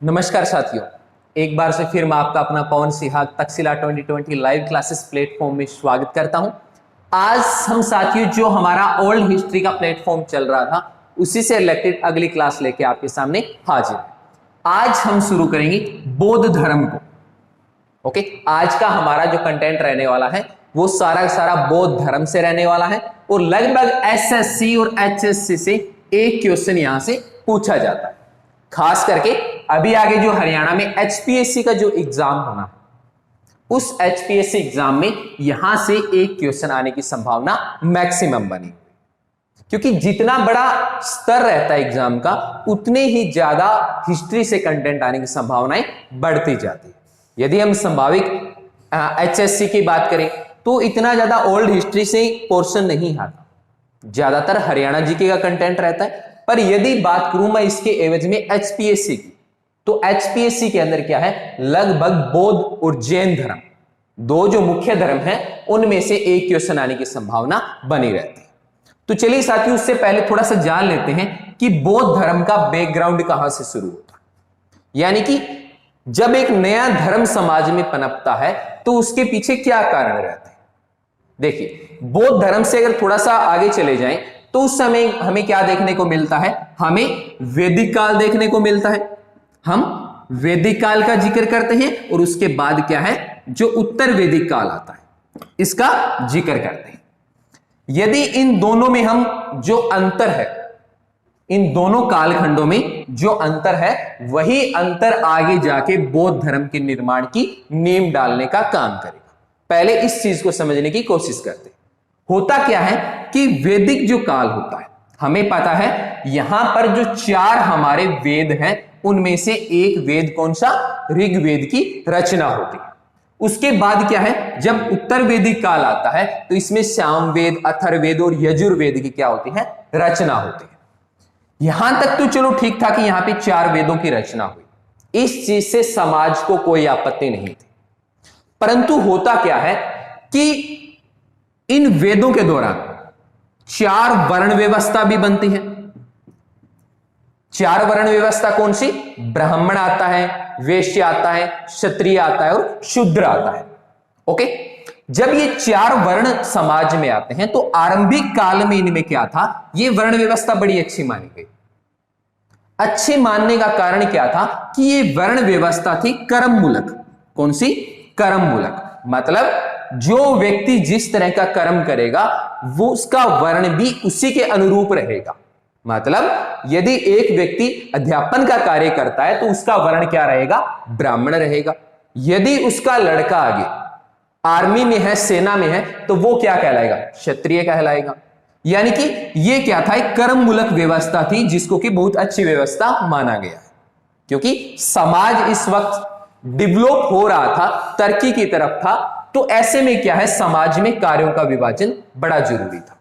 नमस्कार साथियों, एक बार से फिर मैं आपका अपना Pawan Sihag Takshashila 2020 live classes platform में स्वागत करता हूं। आज हम साथियों जो हमारा ओल्ड हिस्ट्री का प्लेटफॉर्म चल रहा था उसी से रिलेटेड अगली क्लास लेके आपके सामने हाजिर है। आज हम शुरू करेंगे बौद्ध धर्म को। ओके, आज का हमारा जो कंटेंट रहने वाला है वो सारा सारा बौद्ध धर्म से रहने वाला है और लगभग एसएससी और एचएससी से एक क्वेश्चन यहां से पूछा जाता है। खास करके अभी आगे जो हरियाणा में एचपीएससी का जो एग्जाम होना है उस एचपीएससी एग्जाम में यहां से एक क्वेश्चन आने की संभावना मैक्सिमम बनी, क्योंकि जितना बड़ा स्तर रहता है एग्जाम का उतने ही ज्यादा हिस्ट्री से कंटेंट आने की संभावनाएं बढ़ती जाती है। यदि हम संभावित एचएससी की बात करें तो इतना ज्यादा ओल्ड हिस्ट्री से पोर्शन नहीं आता, ज्यादातर हरियाणा जीके का कंटेंट रहता है। पर यदि बात करूं मैं इसके एवज में एचपीएससी की, तो एचपीएससी के अंदर क्या है, लगभग बौद्ध और जैन धर्म, दो जो मुख्य धर्म हैं उनमें से एक क्वेश्चन आने की संभावना बनी रहती है। तो चलिए साथियों, उससे पहले थोड़ा सा जान लेते हैं कि बौद्ध धर्म का बैकग्राउंड कहां से शुरू होता है, यानी कि जब एक नया धर्म समाज में पनपता है तो उसके पीछे क्या कारण रहते हैं। देखिए, बौद्ध धर्म से अगर थोड़ा सा आगे चले जाएं तो उस समय हमें क्या देखने को मिलता है, हमें वैदिक काल देखने को मिलता है। हम वैदिक काल का जिक्र करते हैं और उसके बाद क्या है, जो उत्तर वैदिक काल आता है इसका जिक्र करते हैं। यदि इन दोनों में हम जो अंतर है, इन दोनों कालखंडों में जो अंतर है वही अंतर आगे जाके बौद्ध धर्म के निर्माण की नींव डालने का काम करेगा। पहले इस चीज को समझने की कोशिश करते हैं। होता क्या है कि वैदिक जो काल होता है, हमें पता है यहां पर जो चार हमारे वेद हैं उनमें से एक वेद कौन सा, ऋग्वेद की रचना होती है। उसके बाद क्या है, जब उत्तर वैदिक काल आता है तो इसमें सामवेद, अथर्ववेद और यजुर्वेद की क्या होती है, रचना होती है। यहां तक तो चलो ठीक था कि यहां पे चार वेदों की रचना हुई, इस चीज से समाज को कोई आपत्ति नहीं थी। परंतु होता क्या है कि इन वेदों के दौरान चार वर्ण व्यवस्था भी बनती है। चार वर्ण व्यवस्था कौन सी, ब्राह्मण आता है, वैश्य आता है, क्षत्रिय आता है और शूद्र आता है। ओके, जब ये चार वर्ण समाज में आते हैं तो आरंभिक काल में इनमें क्या था, ये वर्ण व्यवस्था बड़ी अच्छी मानी गई। अच्छे मानने का कारण क्या था कि ये वर्ण व्यवस्था थी कर्म मूलक। कौन सी, कर्म मूलक, मतलब जो व्यक्ति जिस तरह का कर्म करेगा वो उसका वर्ण भी उसी के अनुरूप रहेगा। मतलब यदि एक व्यक्ति अध्यापन का कार्य करता है तो उसका वर्ण क्या रहेगा, ब्राह्मण रहेगा। यदि उसका लड़का आगे आर्मी में है, सेना में है, तो वो क्या कहलाएगा, क्षत्रिय कहलाएगा। यानी कि ये क्या था, एक कर्म मूलक व्यवस्था थी जिसको कि बहुत अच्छी व्यवस्था माना गया है, क्योंकि समाज इस वक्त डेवलप हो रहा था, तरक्की की तरफ था। तो ऐसे में क्या है, समाज में कार्यों का विभाजन बड़ा जरूरी था।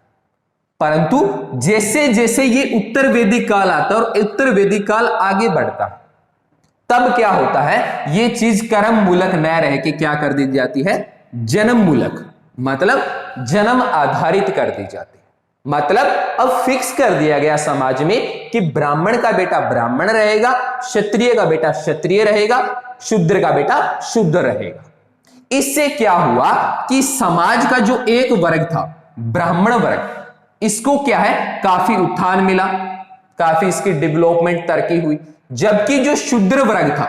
परंतु जैसे जैसे ये उत्तर वैदिक काल आता है और उत्तर वैदिक काल आगे बढ़ता है तब क्या होता है, ये चीज कर्म मूलक न रह के क्या कर दी जाती है, जन्म मूलक, मतलब जन्म आधारित कर दी जाती है। मतलब अब फिक्स कर दिया गया समाज में कि ब्राह्मण का बेटा ब्राह्मण रहेगा, क्षत्रिय का बेटा क्षत्रिय रहेगा, शूद्र का बेटा शूद्र रहेगा। इससे क्या हुआ कि समाज का जो एक वर्ग था, ब्राह्मण वर्ग, इसको क्या है, काफी उत्थान मिला, काफी इसकी डेवलपमेंट, तरक्की हुई। जबकि जो शूद्र वर्ग था,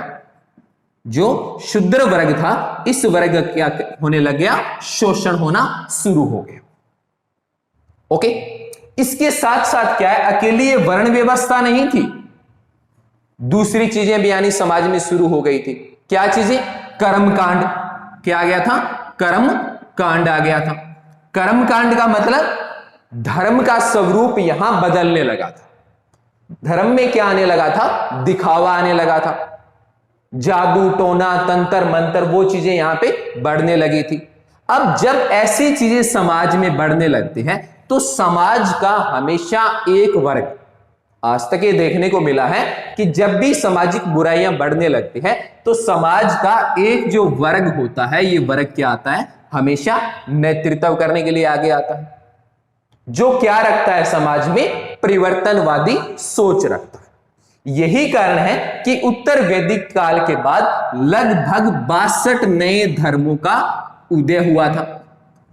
जो शूद्र वर्ग था, इस वर्ग क्या होने लग गया, शोषण होना शुरू हो गया। ओके, इसके साथ साथ क्या है, अकेली ये वर्ण व्यवस्था नहीं थी, दूसरी चीजें भी यानी समाज में शुरू हो गई थी। क्या चीजें, कर्मकांड, क्या आ गया था, कर्म कांड आ गया था। कर्म कांड का मतलब धर्म का स्वरूप यहां बदलने लगा था। धर्म में क्या आने लगा था, दिखावा आने लगा था, जादू टोना तंत्र मंत्र वो चीजें यहां पे बढ़ने लगी थी। अब जब ऐसी चीजें समाज में बढ़ने लगती हैं तो समाज का हमेशा एक वर्ग, आज तक ये देखने को मिला है कि जब भी सामाजिक बुराइयां बढ़ने लगती है तो समाज का एक जो वर्ग होता है, ये वर्ग क्या आता है, हमेशा नेतृत्व करने के लिए आगे आता है, जो क्या रखता है, समाज में परिवर्तनवादी सोच रखता है। यही कारण है कि उत्तर वैदिक काल के बाद लगभग 62 नए धर्मों का उदय हुआ था,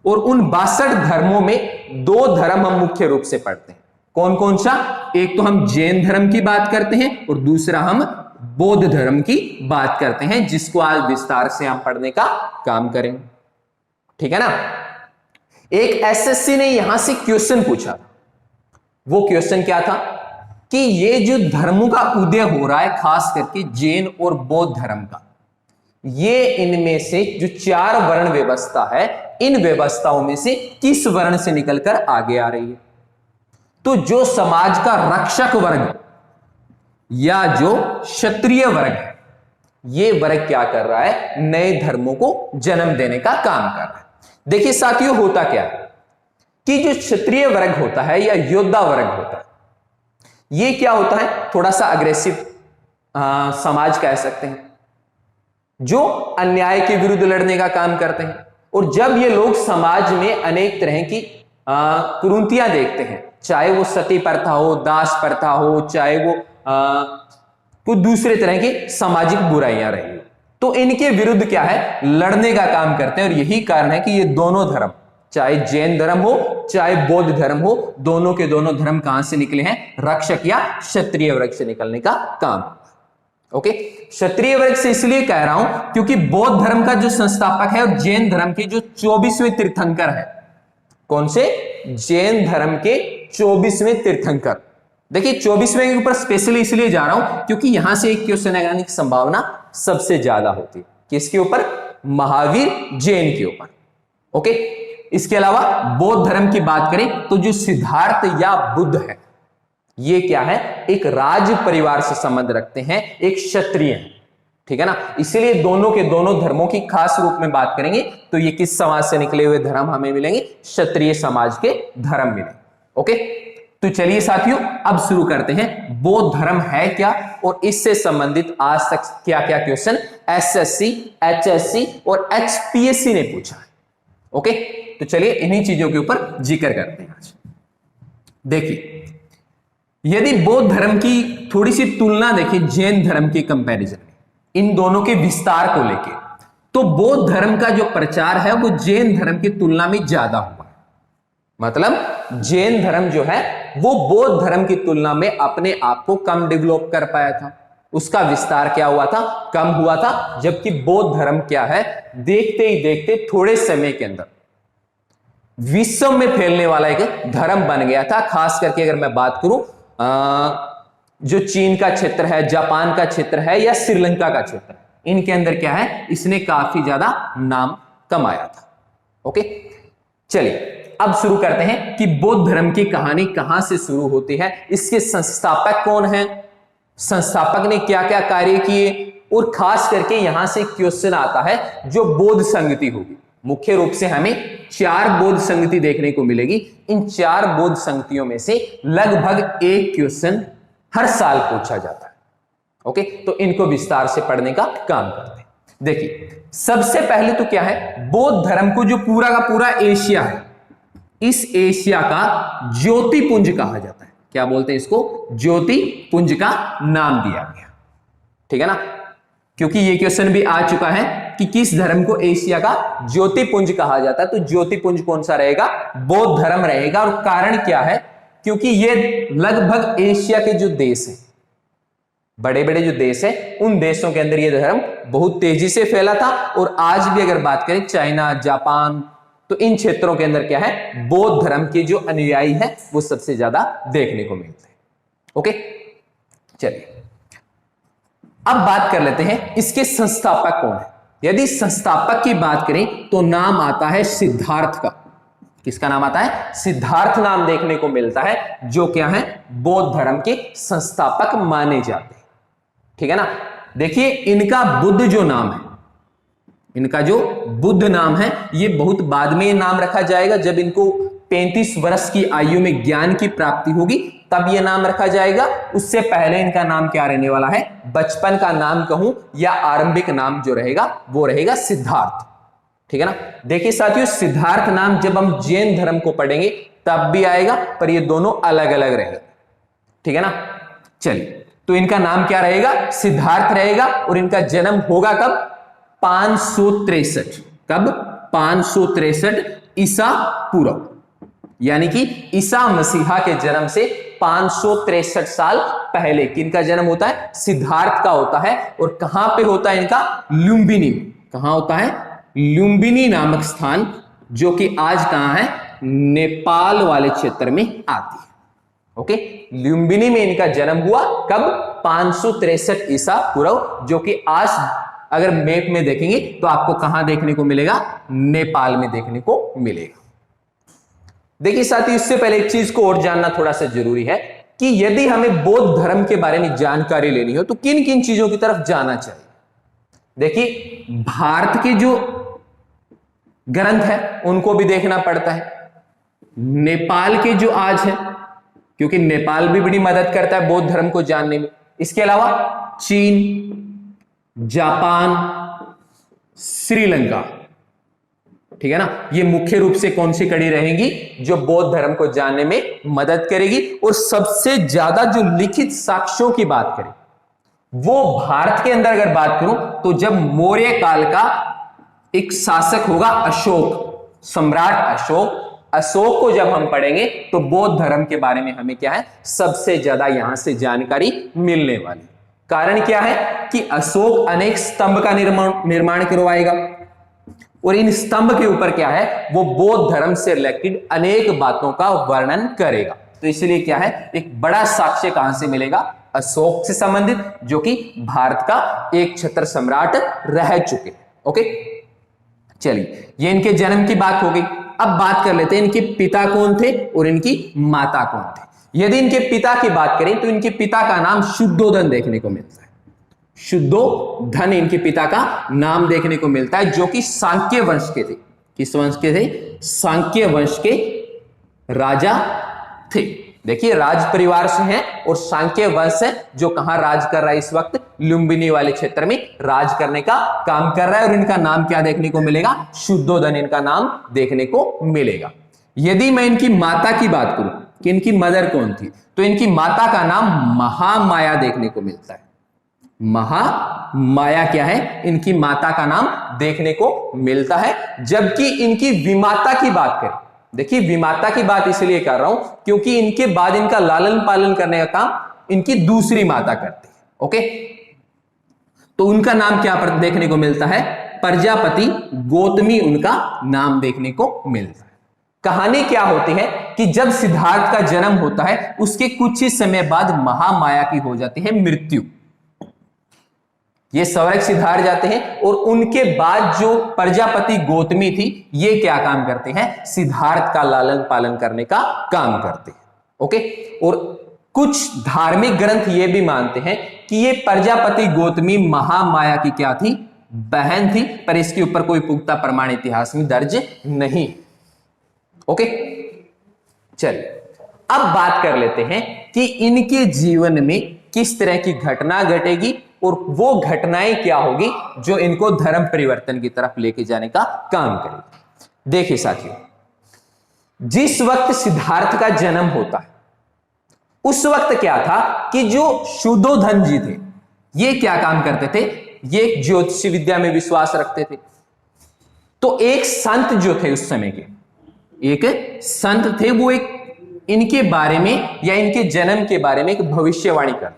और उन 62 धर्मों में 2 धर्म हम मुख्य रूप से पढ़ते हैं। कौन कौन सा? एक तो हम जैन धर्म की बात करते हैं और दूसरा हम बौद्ध धर्म की बात करते हैं, जिसको आज विस्तार से हम पढ़ने का काम करेंगे। ठीक है ना। एक एसएससी ने यहां से क्वेश्चन पूछा, वो क्वेश्चन क्या था कि ये जो धर्मों का उदय हो रहा है, खास करके जैन और बौद्ध धर्म का, ये इनमें से जो 4 वर्ण व्यवस्था है, इन व्यवस्थाओं में से किस वर्ण से निकलकर आगे आ रही है? तो जो समाज का रक्षक वर्ग या जो क्षत्रिय वर्ग है, ये वर्ग क्या कर रहा है? नए धर्मों को जन्म देने का काम कर रहा है। देखिए साथियों, होता क्या है कि जो क्षत्रिय वर्ग होता है या योद्धा वर्ग होता है, ये क्या होता है? थोड़ा सा अग्रेसिव समाज कह सकते हैं, जो अन्याय के विरुद्ध लड़ने का काम करते हैं। और जब ये लोग समाज में अनेक तरह की कुरीतियां देखते हैं, चाहे वो सती प्रथा हो, दास प्रथा हो, चाहे वो कुछ दूसरे तरह की सामाजिक बुराइयां रही, तो इनके विरुद्ध क्या है? लड़ने का काम करते हैं। और यही कारण है कि ये दोनों धर्म, चाहे जैन धर्म हो चाहे बौद्ध धर्म हो, दोनों के दोनों धर्म कहां से निकले हैं? रक्षक या क्षत्रिय वर्ग से निकलने का काम। ओके, क्षत्रिय वर्ग से इसलिए कह रहा हूं क्योंकि बौद्ध धर्म का जो संस्थापक है और जैन धर्म के जो 24वें तीर्थंकर है, कौन से? जैन धर्म के 24वें तीर्थंकर। देखिए 24वें के ऊपर स्पेशली इसलिए जा रहा हूं क्योंकि यहां से एक क्वेश्चन आने की संभावना सबसे ज्यादा होती है। किसके ऊपर? महावीर जैन के ऊपर। ओके, इसके अलावा बौद्ध धर्म की बात करें तो जो सिद्धार्थ या बुद्ध है, ये क्या है? एक राज परिवार से संबंध रखते हैं, एक क्षत्रिय है। ठीक है ना। इसीलिए दोनों के दोनों धर्मों की खास रूप में बात करेंगे तो ये किस समाज से निकले हुए धर्म हमें मिलेंगे? क्षत्रिय समाज के धर्म मिलेंगे। ओके, तो चलिए साथियों अब शुरू करते हैं। बौद्ध धर्म है क्या और इससे संबंधित आज तक क्या क्या क्वेश्चन एसएससी, एचएससी और एचपीएससी ने पूछा है। ओके, तो चलिए इन्हीं चीजों के ऊपर जिक्र करते हैं आज। देखिए, यदि बौद्ध धर्म की थोड़ी सी तुलना देखें जैन धर्म के कंपैरिजन में, इन दोनों के विस्तार को लेके, तो बौद्ध धर्म का जो प्रचार है वो जैन धर्म की तुलना में ज्यादा हुआ है। मतलब जैन धर्म जो है वो बौद्ध धर्म की तुलना में अपने आप को कम डेवलप कर पाया था, उसका विस्तार क्या हुआ था? कम हुआ था। जबकि बौद्ध धर्म क्या है? देखते ही देखते थोड़े समय के अंदर विश्व में फैलने वाला एक धर्म बन गया था। खास करके अगर मैं बात करूं जो चीन का क्षेत्र है, जापान का क्षेत्र है या श्रीलंका का क्षेत्र है, इनके अंदर क्या है? इसने काफी ज्यादा नाम कमाया था। ओके, चलिए अब शुरू करते हैं कि बौद्ध धर्म की कहानी कहां से शुरू होती है, इसके संस्थापक कौन है, संस्थापक ने क्या क्या कार्य किए, और खास करके यहां से क्वेश्चन आता है जो बौद्ध संगति होगी। मुख्य रूप से हमें 4 बौद्ध संगति देखने को मिलेगी। इन 4 बौद्ध संगतियों में से लगभग एक क्वेश्चन हर साल पूछा जाता है। ओके, तो इनको विस्तार से पढ़ने का काम करते हैं। देखिए, सबसे पहले तो क्या है? बौद्ध धर्म को जो पूरा का पूरा एशिया है, इस एशिया का ज्योतिपुंज कहा जाता है। क्या बोलते हैं इसको? ज्योतिपुंज का नाम दिया गया। ठीक है ना, क्योंकि ये क्वेश्चन भी आ चुका है कि किस धर्म को एशिया का ज्योतिपुंज कहा जाता है, तो ज्योतिपुंज कौन सा रहेगा? बौद्ध धर्म रहेगा। और कारण क्या है? क्योंकि ये लगभग एशिया के जो देश हैं, बड़े बड़े जो देश हैं, उन देशों के अंदर ये धर्म बहुत तेजी से फैला था। और आज भी अगर बात करें चाइना, जापान, तो इन क्षेत्रों के अंदर क्या है? बौद्ध धर्म के जो अनुयायी हैं वो सबसे ज्यादा देखने को मिलते हैं। ओके, चलिए अब बात कर लेते हैं इसके संस्थापक कौन है। यदि संस्थापक की बात करें तो नाम आता है सिद्धार्थ का। किसका नाम आता है? सिद्धार्थ नाम देखने को मिलता है, जो क्या है? बौद्ध धर्म के संस्थापक माने जाते हैं। ठीक है ना। देखिए, इनका बुद्ध जो नाम है, इनका जो बुद्ध नाम है, ये बहुत बाद में नाम रखा जाएगा। जब इनको 35 वर्ष की आयु में ज्ञान की प्राप्ति होगी तब ये नाम रखा जाएगा। उससे पहले इनका नाम क्या रहने वाला है? बचपन का नाम कहूं या आरंभिक नाम जो रहेगा वो रहेगा सिद्धार्थ। ठीक है ना। देखिए साथियों, सिद्धार्थ नाम जब हम जैन धर्म को पढ़ेंगे तब भी आएगा, पर ये दोनों अलग अलग रहेंगे। ठीक है ना। चलिए, तो इनका नाम क्या रहेगा? सिद्धार्थ रहेगा। और इनका जन्म होगा कब? 563। कब? 563 ईसा पूर्व, यानी कि ईसा मसीहा के जन्म से 563 साल पहले किनका जन्म होता है? सिद्धार्थ का होता है। और कहां पे होता है इनका? लुम्बिनी। कहां होता है? लुम्बिनी नामक स्थान, जो कि आज कहां है? नेपाल वाले क्षेत्र में आती है। ओके, लुम्बिनी में इनका जन्म हुआ। कब? 563 ईसा पूर्व, जो कि आज अगर मैप में देखेंगे तो आपको कहां देखने को मिलेगा? नेपाल में देखने को मिलेगा। देखिए साथियों, इससे पहले एक चीज को और जानना थोड़ा सा जरूरी है कि यदि हमें बौद्ध धर्म के बारे में जानकारी लेनी हो तो किन किन चीजों की तरफ जाना चाहिए। देखिए, भारत के जो ग्रंथ है उनको भी देखना पड़ता है, नेपाल के जो आज है, क्योंकि नेपाल भी बड़ी मदद करता है बौद्ध धर्म को जानने में। इसके अलावा चीन, जापान, श्रीलंका, ठीक है ना, ये मुख्य रूप से कौन सी कड़ी रहेंगी जो बौद्ध धर्म को जानने में मदद करेगी। और सबसे ज्यादा जो लिखित साक्ष्यों की बात करें वो भारत के अंदर अगर बात करूं तो जब मौर्य काल का एक शासक होगा अशोक, सम्राट अशोक, अशोक को जब हम पढ़ेंगे तो बौद्ध धर्म के बारे में हमें क्या है? सबसे ज्यादा यहां से जानकारी मिलने वाली। कारण क्या है कि अशोक अनेक स्तंभ का निर्माण करवाएगा और इन स्तंभ के ऊपर क्या है? वो बौद्ध धर्म से रिलेटेड अनेक बातों का वर्णन करेगा। तो इसलिए क्या है? एक बड़ा साक्ष्य कहां से मिलेगा? अशोक से संबंधित, जो कि भारत का एक छत्र सम्राट रह चुके। ओके, चलिए, ये इनके जन्म की बात हो गई। अब बात कर लेते हैं इनके पिता कौन थे और इनकी माता कौन थे। यदि इनके पिता की बात करें तो इनके पिता का नाम शुद्धोधन देखने को मिलता है। शुद्धोधन इनके पिता का नाम देखने को मिलता है, जो कि सांक्य वंश के थे। किस वंश के थे? सांक्य वंश के राजा थे। देखिए, राज परिवार से हैं और सांक्य वंश है जो कहां राज कर रहा है इस वक्त? लुम्बिनी वाले क्षेत्र में राज करने का काम कर रहा है। और इनका नाम क्या देखने को मिलेगा? शुद्धोधन इनका नाम देखने को मिलेगा। यदि मैं इनकी माता की बात करूं कि इनकी मदर कौन थी, तो इनकी माता का नाम महामाया देखने को मिलता है। महामाया क्या है? इनकी माता का नाम देखने को मिलता है। जबकि इनकी विमाता की बात करें, देखिए विमाता की बात इसलिए कर रहा हूं क्योंकि इनके बाद इनका लालन पालन करने का काम इनकी दूसरी माता करती है। ओके, तो उनका नाम क्या देखने को मिलता है? प्रजापति गौतमी उनका नाम देखने को मिलता है। कहानी क्या होती है कि जब सिद्धार्थ का जन्म होता है उसके कुछ ही समय बाद महामाया की हो जाती है मृत्यु। ये स्वर्ग सिधार जाते हैं और उनके बाद जो प्रजापति गौतमी थी ये क्या काम करते हैं? सिद्धार्थ का लालन पालन करने का काम करते हैं। ओके, और कुछ धार्मिक ग्रंथ ये भी मानते हैं कि ये प्रजापति गौतमी महामाया की क्या थी? बहन थी, पर इसके ऊपर कोई पुख्ता प्रमाण इतिहास में दर्ज नहीं। ओके, चलिए अब बात कर लेते हैं कि इनके जीवन में किस तरह की घटना घटेगी और वो घटनाएं क्या होगी जो इनको धर्म परिवर्तन की तरफ लेके जाने का काम करेगी। देखिए साथियों, जिस वक्त सिद्धार्थ का जन्म होता है उस वक्त क्या था कि जो शुद्धोधन जी थे ये क्या काम करते थे? ये ज्योतिष विद्या में विश्वास रखते थे। तो एक संत जो थे उस समय के, एक संत थे, वो एक इनके बारे में या इनके जन्म के बारे में एक भविष्यवाणी करते हैं।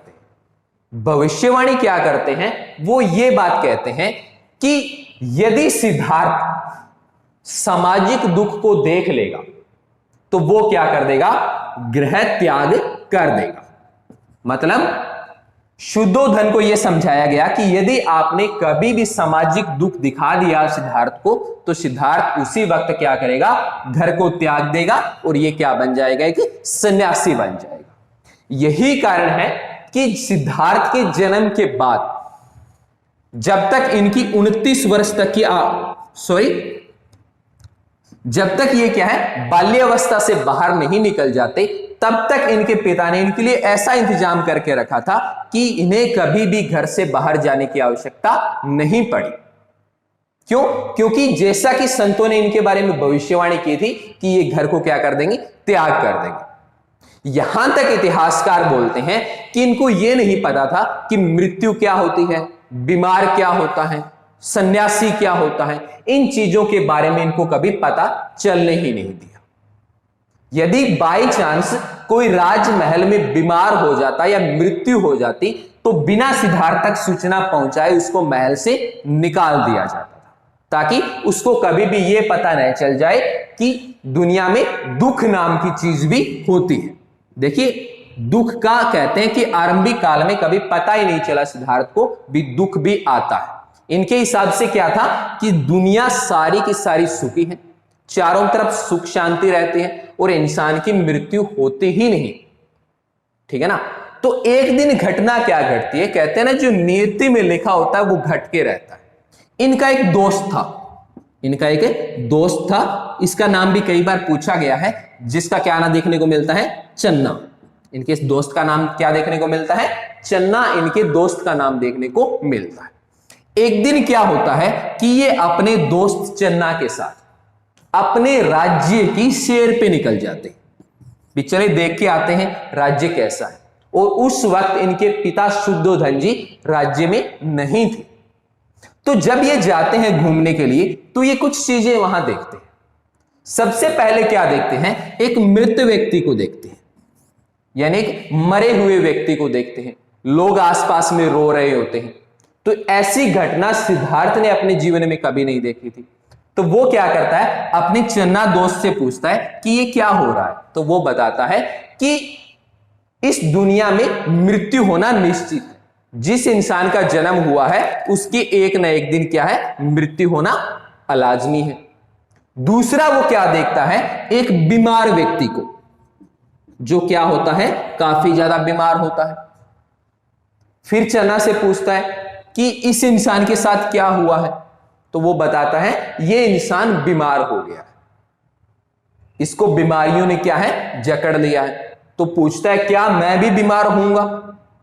भविष्यवाणी क्या करते हैं? वो ये बात कहते हैं कि यदि सिद्धार्थ सामाजिक दुख को देख लेगा तो वो क्या कर देगा? गृह त्याग कर देगा। मतलब शुद्धोधन को यह समझाया गया कि यदि आपने कभी भी सामाजिक दुख दिखा दिया सिद्धार्थ को तो सिद्धार्थ उसी वक्त क्या करेगा? घर को त्याग देगा और ये क्या बन जाएगा? एक सन्यासी बन जाएगा। यही कारण है कि सिद्धार्थ के जन्म के बाद जब तक इनकी 29 वर्ष तक की जब तक ये क्या है बाल्यावस्था से बाहर नहीं निकल जाते तब तक इनके पिता ने इनके लिए ऐसा इंतजाम करके रखा था कि इन्हें कभी भी घर से बाहर जाने की आवश्यकता नहीं पड़ी। क्यों? क्योंकि जैसा कि संतों ने इनके बारे में भविष्यवाणी की थी कि ये घर को क्या कर देंगे? त्याग कर देंगे। यहां तक इतिहासकार बोलते हैं कि इनको यह नहीं पता था कि मृत्यु क्या होती है, बीमार क्या होता है, सन्यासी क्या होता है। इन चीजों के बारे में इनको कभी पता चलने ही नहीं दिया। यदि बाई चांस कोई राजमहल में बीमार हो जाता या मृत्यु हो जाती तो बिना सिद्धार्थ तक सूचना पहुंचाए उसको महल से निकाल दिया जाता था, ताकि उसको कभी भी यह पता नहीं चल जाए कि दुनिया में दुख नाम की चीज भी होती है। देखिए, दुख का कहते हैं कि आरंभिक काल में कभी पता ही नहीं चला सिद्धार्थ को भी दुख भी आता है। इनके हिसाब से क्या था कि दुनिया सारी की सारी सुखी है, चारों तरफ सुख शांति रहती है और इंसान की मृत्यु होती ही नहीं। ठीक है ना। तो एक दिन घटना क्या घटती है, कहते हैं ना जो नियति में लिखा होता है वो घट के रहता है। इनका एक दोस्त था, इसका नाम भी कई बार पूछा गया है, जिसका क्या नाम देखने को मिलता है, चन्ना। इनके इस दोस्त का नाम क्या देखने को मिलता है, चन्ना। इनके दोस्त का नाम देखने को मिलता है। एक दिन क्या होता है कि ये अपने दोस्त चन्ना के साथ अपने राज्य की सैर पे निकल जाते हैं, भी चले देख के आते हैं राज्य कैसा है। और उस वक्त इनके पिता शुद्धोधन जी राज्य में नहीं थे। तो जब ये जाते हैं घूमने के लिए तो ये कुछ चीजें वहां देखते हैं। सबसे पहले क्या देखते हैं, एक मृत व्यक्ति को देखते हैं, यानी एक मरे हुए व्यक्ति को देखते हैं। लोग आसपास में रो रहे होते हैं। तो ऐसी घटना सिद्धार्थ ने अपने जीवन में कभी नहीं देखी थी। तो वो क्या करता है, अपने चन्ना दोस्त से पूछता है कि ये क्या हो रहा है। तो वो बताता है कि इस दुनिया में मृत्यु होना निश्चित है। जिस इंसान का जन्म हुआ है उसकी एक न एक दिन क्या है, मृत्यु होना अलाजमी है। दूसरा वो क्या देखता है, एक बीमार व्यक्ति को, जो क्या होता है, काफी ज्यादा बीमार होता है। फिर चन्ना से पूछता है कि इस इंसान के साथ क्या हुआ है। तो वो बताता है ये इंसान बीमार हो गया है, इसको बीमारियों ने क्या है, जकड़ लिया है। तो पूछता है क्या मैं भी बीमार होऊंगा।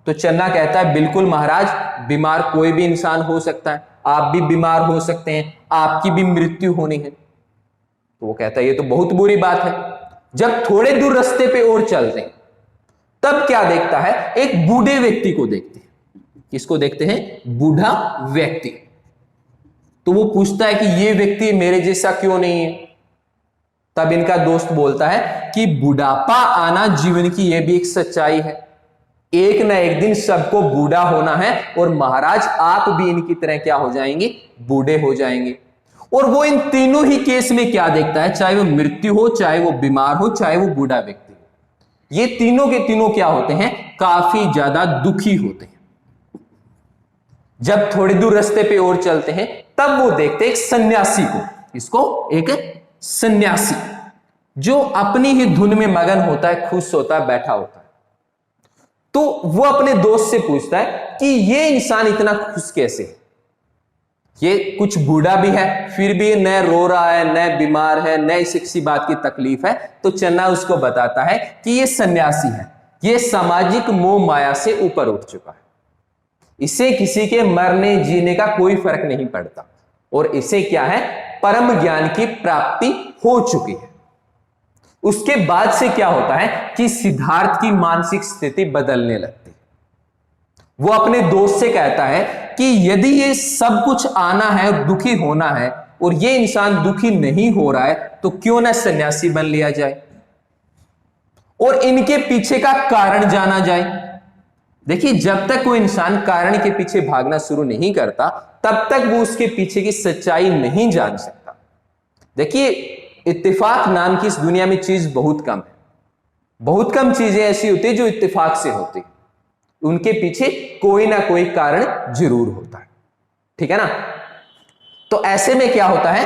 तो चन्ना कहता है बिल्कुल महाराज, बीमार कोई भी इंसान हो सकता है, आप भी बीमार हो सकते हैं, आपकी भी मृत्यु होनी है। तो वो कहता है ये तो बहुत बुरी बात है। जब थोड़े दूर रास्ते पे और चलते हैं तब क्या देखता है, एक बूढ़े व्यक्ति को देखते हैं। किसको देखते हैं, बूढ़ा व्यक्ति। तो वो पूछता है कि ये व्यक्ति मेरे जैसा क्यों नहीं है। तब इनका दोस्त बोलता है कि बुढ़ापा आना जीवन की यह भी एक सच्चाई है, एक न एक दिन सबको बूढ़ा होना है और महाराज आप भी इनकी तरह क्या हो जाएंगे, बूढ़े हो जाएंगे। और वो इन तीनों ही केस में क्या देखता है, चाहे वो मृत्यु हो, चाहे वो बीमार हो, चाहे वो बूढ़ा व्यक्ति हो, ये तीनों के तीनों क्या होते हैं, काफी ज्यादा दुखी होते हैं। जब थोड़ी दूर रास्ते पे और चलते हैं तब वो देखते हैं एक सन्यासी को। इसको एक सन्यासी जो अपनी ही धुन में मगन होता है, खुश होता है, बैठा होता है। तो वो अपने दोस्त से पूछता है कि ये इंसान इतना खुश कैसे है, ये कुछ बूढ़ा भी है फिर भी न रो रहा है, न बीमार है, न इसे किसी बात की तकलीफ है। तो चन्ना उसको बताता है कि ये सन्यासी है, ये सामाजिक मोह माया से ऊपर उठ चुका है, इसे किसी के मरने जीने का कोई फर्क नहीं पड़ता और इसे क्या है, परम ज्ञान की प्राप्ति हो चुकी है। उसके बाद से क्या होता है कि सिद्धार्थ की मानसिक स्थिति बदलने लगती है। वो अपने दोस्त से कहता है कि यदि ये सब कुछ आना है, दुखी होना है और ये इंसान दुखी नहीं हो रहा है तो क्यों ना सन्यासी बन लिया जाए और इनके पीछे का कारण जाना जाए। देखिए, जब तक कोई इंसान कारण के पीछे भागना शुरू नहीं करता तब तक वो उसके पीछे की सच्चाई नहीं जान सकता। देखिए, इत्तेफाक नाम की इस दुनिया में चीज बहुत कम है। बहुत कम चीजें ऐसी होती है जो इत्तेफाक से होती है, उनके पीछे कोई ना कोई कारण जरूर होता है। ठीक है ना। तो ऐसे में क्या होता है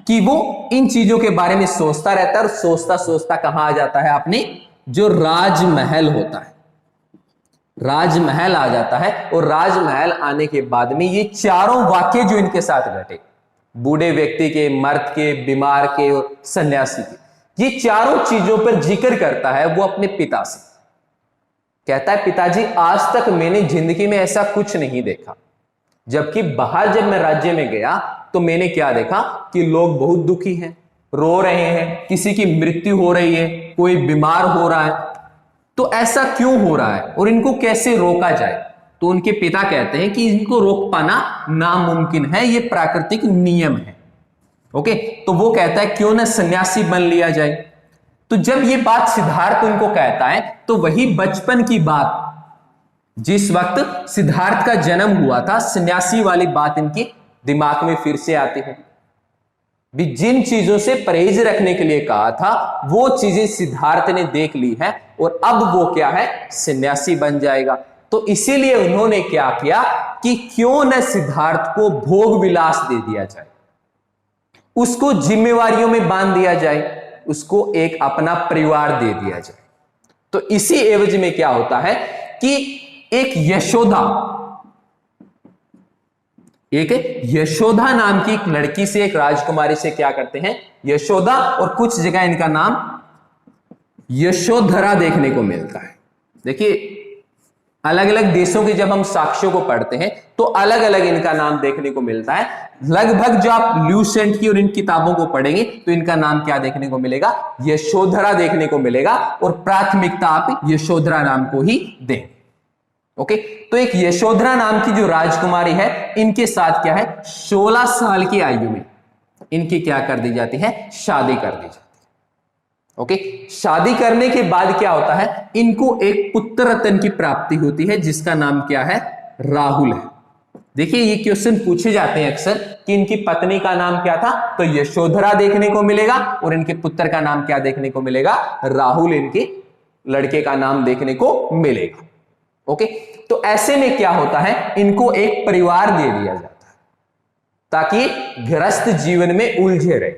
कि वो इन चीजों के बारे में सोचता रहता है और सोचता सोचता कहां आ जाता है, अपने जो राजमहल होता है, राजमहल आ जाता है। और राजमहल आने के बाद में ये चारों वाक्य जो इनके साथ घटे, बूढ़े व्यक्ति के, मर्द के, बीमार के और सन्यासी के, ये चारों चीजों पर जिक्र करता है वो अपने पिता से। कहता है पिताजी आज तक मैंने जिंदगी में ऐसा कुछ नहीं देखा, जबकि बाहर जब मैं राज्य में गया तो मैंने क्या देखा कि लोग बहुत दुखी हैं, रो रहे हैं, किसी की मृत्यु हो रही है, कोई बीमार हो रहा है। तो ऐसा क्यों हो रहा है और इनको कैसे रोका जाए? तो उनके पिता कहते हैं कि इनको रोक पाना नामुमकिन है, ये प्राकृतिक नियम है। ओके, तो वो कहता है क्यों ना सन्यासी बन लिया जाए। तो जब ये बात सिद्धार्थ उनको कहता है तो वही बचपन की बात, जिस वक्त सिद्धार्थ का जन्म हुआ था, सन्यासी वाली बात इनके दिमाग में फिर से आती है। भी जिन चीजों से परहेज रखने के लिए कहा था वो चीजें सिद्धार्थ ने देख ली है और अब वो क्या है, सन्यासी बन जाएगा। तो इसीलिए उन्होंने क्या किया कि क्यों न सिद्धार्थ को भोग विलास दे दिया जाए, उसको जिम्मेवारियों में बांध दिया जाए, उसको एक अपना परिवार दे दिया जाए। तो इसी एवज में क्या होता है कि एक यशोदा नाम की एक लड़की से, एक राजकुमारी से क्या करते हैं, यशोदा, और कुछ जगह इनका नाम यशोधरा देखने को मिलता है। देखिए अलग अलग देशों के जब हम साक्ष्यों को पढ़ते हैं तो अलग अलग इनका नाम देखने को मिलता है। लगभग जो आप ल्यूसेंट की और इन किताबों को पढ़ेंगे तो इनका नाम क्या देखने को मिलेगा, यशोधरा देखने को मिलेगा, और प्राथमिकता आप यशोधरा नाम को ही दें। ओके, तो एक यशोधरा नाम की जो राजकुमारी है, इनके साथ क्या है, 16 साल की आयु में इनकी क्या कर दी जाती है, शादी कर दी जाती है। ओके, शादी करने के बाद क्या होता है, इनको एक पुत्र रत्न की प्राप्ति होती है जिसका नाम क्या है, राहुल है। देखिए ये क्वेश्चन पूछे जाते हैं अक्सर कि इनकी पत्नी का नाम क्या था, तो यशोधरा देखने को मिलेगा, और इनके पुत्र का नाम क्या देखने को मिलेगा, राहुल इनके लड़के का नाम देखने को मिलेगा। ओके, तो ऐसे में क्या होता है, इनको एक परिवार दे दिया जाता है ताकि गृहस्थ जीवन में उलझे रहे,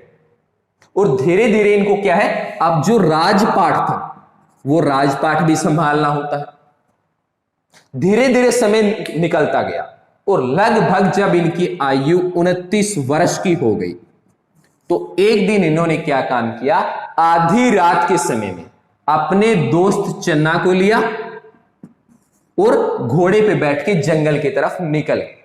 और धीरे धीरे इनको क्या है, अब जो राजपाट था वो राजपाट भी संभालना होता है। धीरे धीरे समय निकलता गया और लगभग जब इनकी आयु 29 वर्ष की हो गई तो एक दिन इन्होंने क्या काम किया, आधी रात के समय में अपने दोस्त चन्ना को लिया और घोड़े पे बैठ के जंगल की तरफ निकल गए।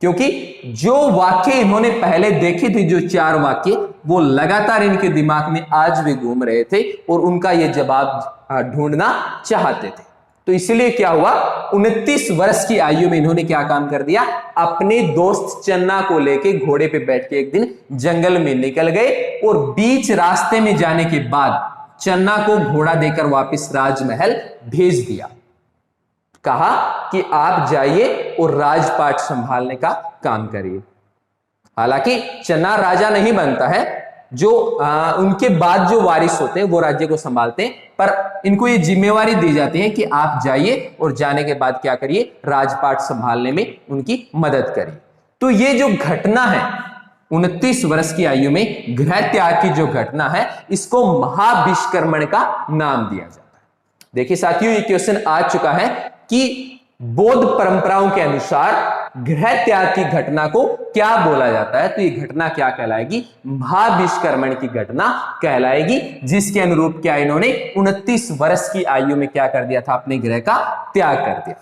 क्योंकि जो वाक्य इन्होंने पहले देखे थे, जो 4 वाक्य, वो लगातार इनके दिमाग में आज भी घूम रहे थे और उनका ये जवाब ढूंढना चाहते थे। तो इसलिए क्या हुआ, 29 वर्ष की आयु में इन्होंने क्या काम कर दिया, अपने दोस्त चन्ना को लेके घोड़े पे बैठ के एक दिन जंगल में निकल गए, और बीच रास्ते में जाने के बाद चन्ना को घोड़ा देकर वापस राजमहल भेज दिया। कहा कि आप जाइए और राजपाट संभालने का काम करिए। हालांकि चन्ना राजा नहीं बनता है, जो उनके बाद जो वारिस होते हैं वो राज्य को संभालते हैं, पर इनको ये जिम्मेवारी दी जाती है कि आप जाइए और जाने के बाद क्या करिए, राजपाट संभालने में उनकी मदद करिए। तो ये जो घटना है 29 वर्ष की आयु में गृह त्याग की जो घटना है, इसको महाभिष्कर्मण का नाम दिया जाता है। देखिए साथियों, ये क्वेश्चन आ चुका है कि बौद्ध परंपराओं के अनुसार गृह त्याग की घटना को क्या बोला जाता है, तो ये घटना क्या कहलाएगी, महाभिष्कर्मण की घटना कहलाएगी, जिसके अनुरूप क्या इन्होंने 29 वर्ष की आयु में क्या कर दिया था, अपने गृह का त्याग कर दिया।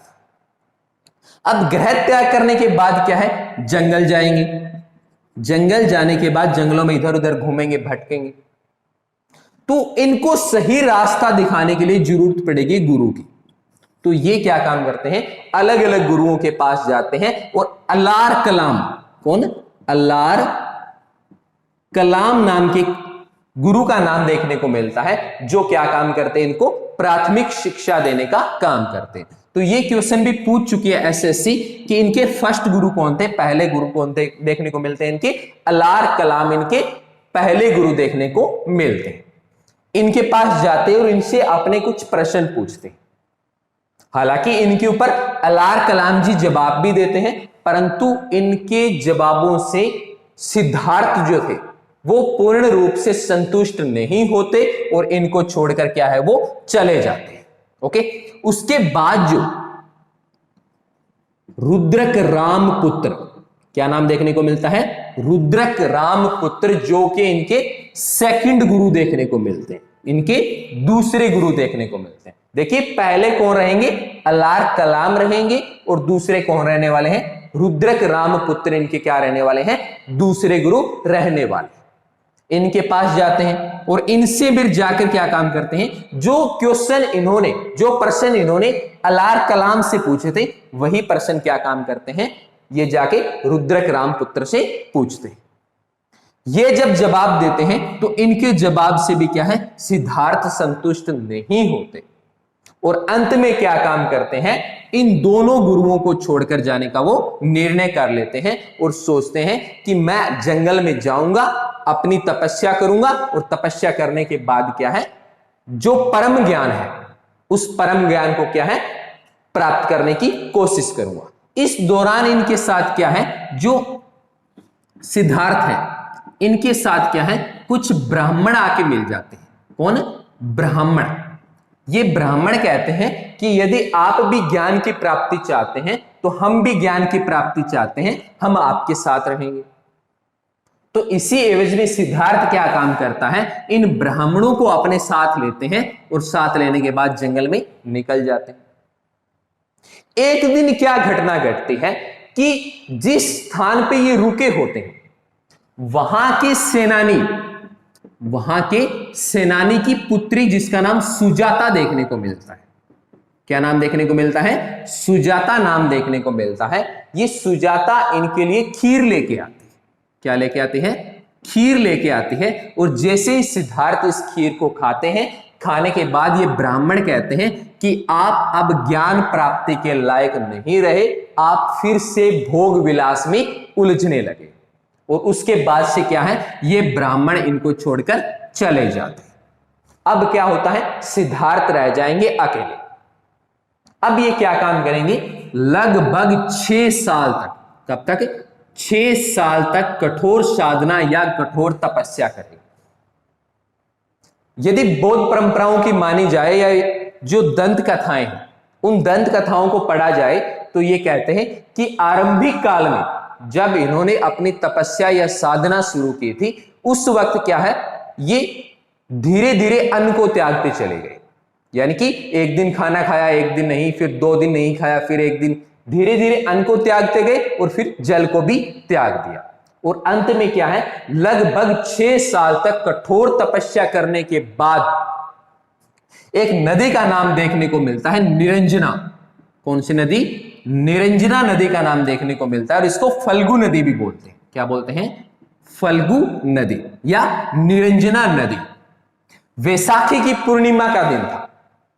अब गृह त्याग करने के बाद क्या है, जंगल जाएंगे। जंगल जाने के बाद जंगलों में इधर उधर घूमेंगे, भटकेंगे, तो इनको सही रास्ता दिखाने के लिए जरूरत पड़ेगी गुरु की। तो ये क्या काम करते हैं, अलग अलग गुरुओं के पास जाते हैं, और अल्लार कलाम, कौन, अल्लार कलाम नाम के गुरु का नाम देखने को मिलता है, जो क्या काम करते हैं, इनको प्राथमिक शिक्षा देने का काम करते हैं। तो ये क्वेश्चन भी पूछ चुकी है एसएससी कि इनके फर्स्ट गुरु कौन थे, पहले गुरु कौन थे, देखने को मिलते हैं इनके अल्लार कलाम, इनके पहले गुरु देखने को मिलते हैं। इनके पास जाते और इनसे अपने कुछ प्रश्न पूछते हैं। हालांकि इनके ऊपर अल्लार कलाम जी जवाब भी देते हैं, परंतु इनके जवाबों से सिद्धार्थ जो थे वो पूर्ण रूप से संतुष्ट नहीं होते और इनको छोड़कर क्या है, वो चले जाते हैं। ओके, उसके बाद जो रुद्रक रामपुत्र, क्या नाम देखने को मिलता है, रुद्रक रामपुत्र, जो कि इनके सेकंड गुरु देखने को मिलते हैं, इनके दूसरे गुरु देखने को मिलते हैं। देखिए पहले कौन रहेंगे, अल्लार कलाम रहेंगे, और दूसरे कौन रहने वाले हैं, रुद्रक रामपुत्र, इनके क्या रहने वाले हैं, दूसरे गुरु रहने वाले। इनके पास जाते हैं और इनसे फिर जाकर क्या काम करते हैं, जो प्रश्न इन्होंने अलार कलाम से पूछे थे वही प्रश्न क्या काम करते हैं, ये जाके रुद्रक रामपुत्र से पूछते हैं। ये जब जवाब देते हैं तो इनके जवाब से भी क्या है, सिद्धार्थ संतुष्ट नहीं होते और अंत में क्या काम करते हैं, इन दोनों गुरुओं को छोड़कर जाने का वो निर्णय कर लेते हैं और सोचते हैं कि मैं जंगल में जाऊंगा, अपनी तपस्या करूंगा और तपस्या करने के बाद क्या है, जो परम ज्ञान है उस परम ज्ञान को क्या है, प्राप्त करने की कोशिश करूंगा। इस दौरान इनके साथ क्या है, जो सिद्धार्थ है इनके साथ क्या है, कुछ ब्राह्मण आके मिल जाते हैं। कौन? ब्राह्मण। ये ब्राह्मण कहते हैं कि यदि आप भी ज्ञान की प्राप्ति चाहते हैं तो हम भी ज्ञान की प्राप्ति चाहते हैं, हम आपके साथ रहेंगे। तो इसी एवज में सिद्धार्थ क्या काम करता है, इन ब्राह्मणों को अपने साथ लेते हैं और साथ लेने के बाद जंगल में निकल जाते हैं। एक दिन क्या घटना घटती है कि जिस स्थान पे ये रुके होते हैं वहां के सेनानी की पुत्री जिसका नाम सुजाता देखने को मिलता है। क्या नाम देखने को मिलता है? सुजाता नाम देखने को मिलता है। ये सुजाता इनके लिए खीर लेके आती है। क्या लेके आती है? खीर लेके आती है। और जैसे ही सिद्धार्थ इस खीर को खाते हैं, खाने के बाद ये ब्राह्मण कहते हैं कि आप अब ज्ञान प्राप्ति के लायक नहीं रहे, आप फिर से भोग विलास में उलझने लगे। और उसके बाद से क्या है, ये ब्राह्मण इनको छोड़कर चले जाते हैं। अब क्या होता है, सिद्धार्थ रह जाएंगे अकेले। अब ये क्या काम करेंगे, लगभग 6 साल तक, कब तक? 6 साल तक कठोर साधना या कठोर तपस्या करेंगे। यदि बौद्ध परंपराओं की मानी जाए या जो दंत कथाएं हैं उन दंत कथाओं को पढ़ा जाए तो ये कहते हैं कि आरंभिक काल में जब इन्होंने अपनी तपस्या या साधना शुरू की थी, उस वक्त क्या है, ये धीरे धीरे अन्न को त्यागते चले गए। यानी कि एक दिन खाना खाया, एक दिन नहीं, फिर 2 दिन नहीं खाया, फिर एक दिन, धीरे धीरे अन्न को त्यागते गए और फिर जल को भी त्याग दिया। और अंत में क्या है, लगभग 6 साल तक कठोर तपस्या करने के बाद एक नदी का नाम देखने को मिलता है, निरंजना। कौन सी नदी? निरंजना नदी का नाम देखने को मिलता है और इसको फल्गु नदी भी बोलते हैं। क्या बोलते हैं? फल्गु नदी या निरंजना नदी। वैसाखी की पूर्णिमा का दिन था,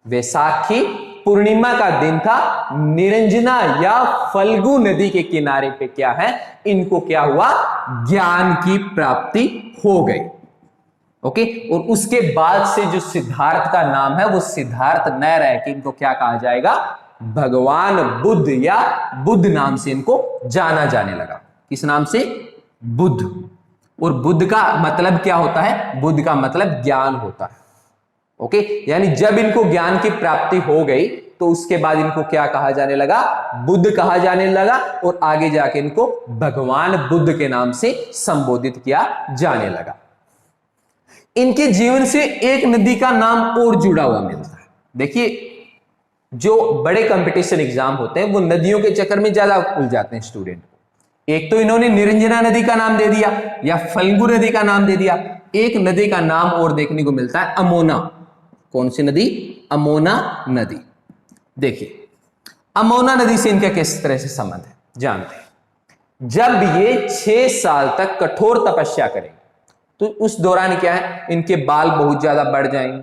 वैसाखी पूर्णिमा का दिन था। निरंजना या फल्गु नदी के किनारे पे क्या है, इनको क्या हुआ, ज्ञान की प्राप्ति हो गई। ओके। और उसके बाद से जो सिद्धार्थ का नाम है वो सिद्धार्थ न रह के इनको क्या कहा जाएगा, भगवान बुद्ध या बुद्ध नाम से इनको जाना जाने लगा। किस नाम से? बुद्ध। और बुद्ध का मतलब क्या होता है? बुद्ध का मतलब ज्ञान होता है। ओके। यानी जब इनको ज्ञान की प्राप्ति हो गई तो उसके बाद इनको क्या कहा जाने लगा, बुद्ध कहा जाने लगा। और आगे जाके इनको भगवान बुद्ध के नाम से संबोधित किया जाने लगा। इनके जीवन से एक नदी का नाम और जुड़ा हुआ मिलता है। देखिए, जो बड़े कंपटीशन एग्जाम होते हैं वो नदियों के चक्कर में ज्यादा उलझाते हैं स्टूडेंट को। एक तो इन्होंने निरंजना नदी का नाम दे दिया या फल्गु नदी का नाम दे दिया, एक नदी का नाम और देखने को मिलता है, अमोना। कौन सी नदी? अमोना नदी। देखिए, अमोना नदी से इनका किस तरह से संबंध है जानते हैं। जब ये 6 साल तक कठोर तपस्या करेंगे तो उस दौरान क्या है, इनके बाल बहुत ज्यादा बढ़ जाएंगे।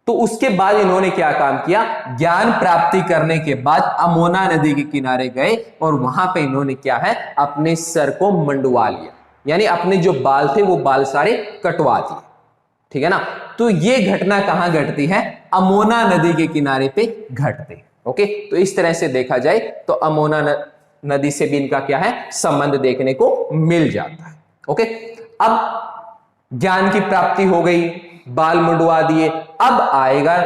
तो उसके बाद इन्होंने क्या काम किया, ज्ञान प्राप्ति करने के बाद अमोना नदी के किनारे गए और वहां पे इन्होंने क्या है, अपने सर को मंडवा लिया। यानी अपने जो बाल थे वो बाल सारे कटवा दिए। ठीक है ना। तो ये घटना कहां घटती है? अमोना नदी के किनारे पे घटते हैं। ओके। तो इस तरह से देखा जाए तो अमोना नदी से भी इनका क्या है, संबंध देखने को मिल जाता है। ओके। अब ज्ञान की प्राप्ति हो गई, बाल मुंडवा दिए। अब आएगा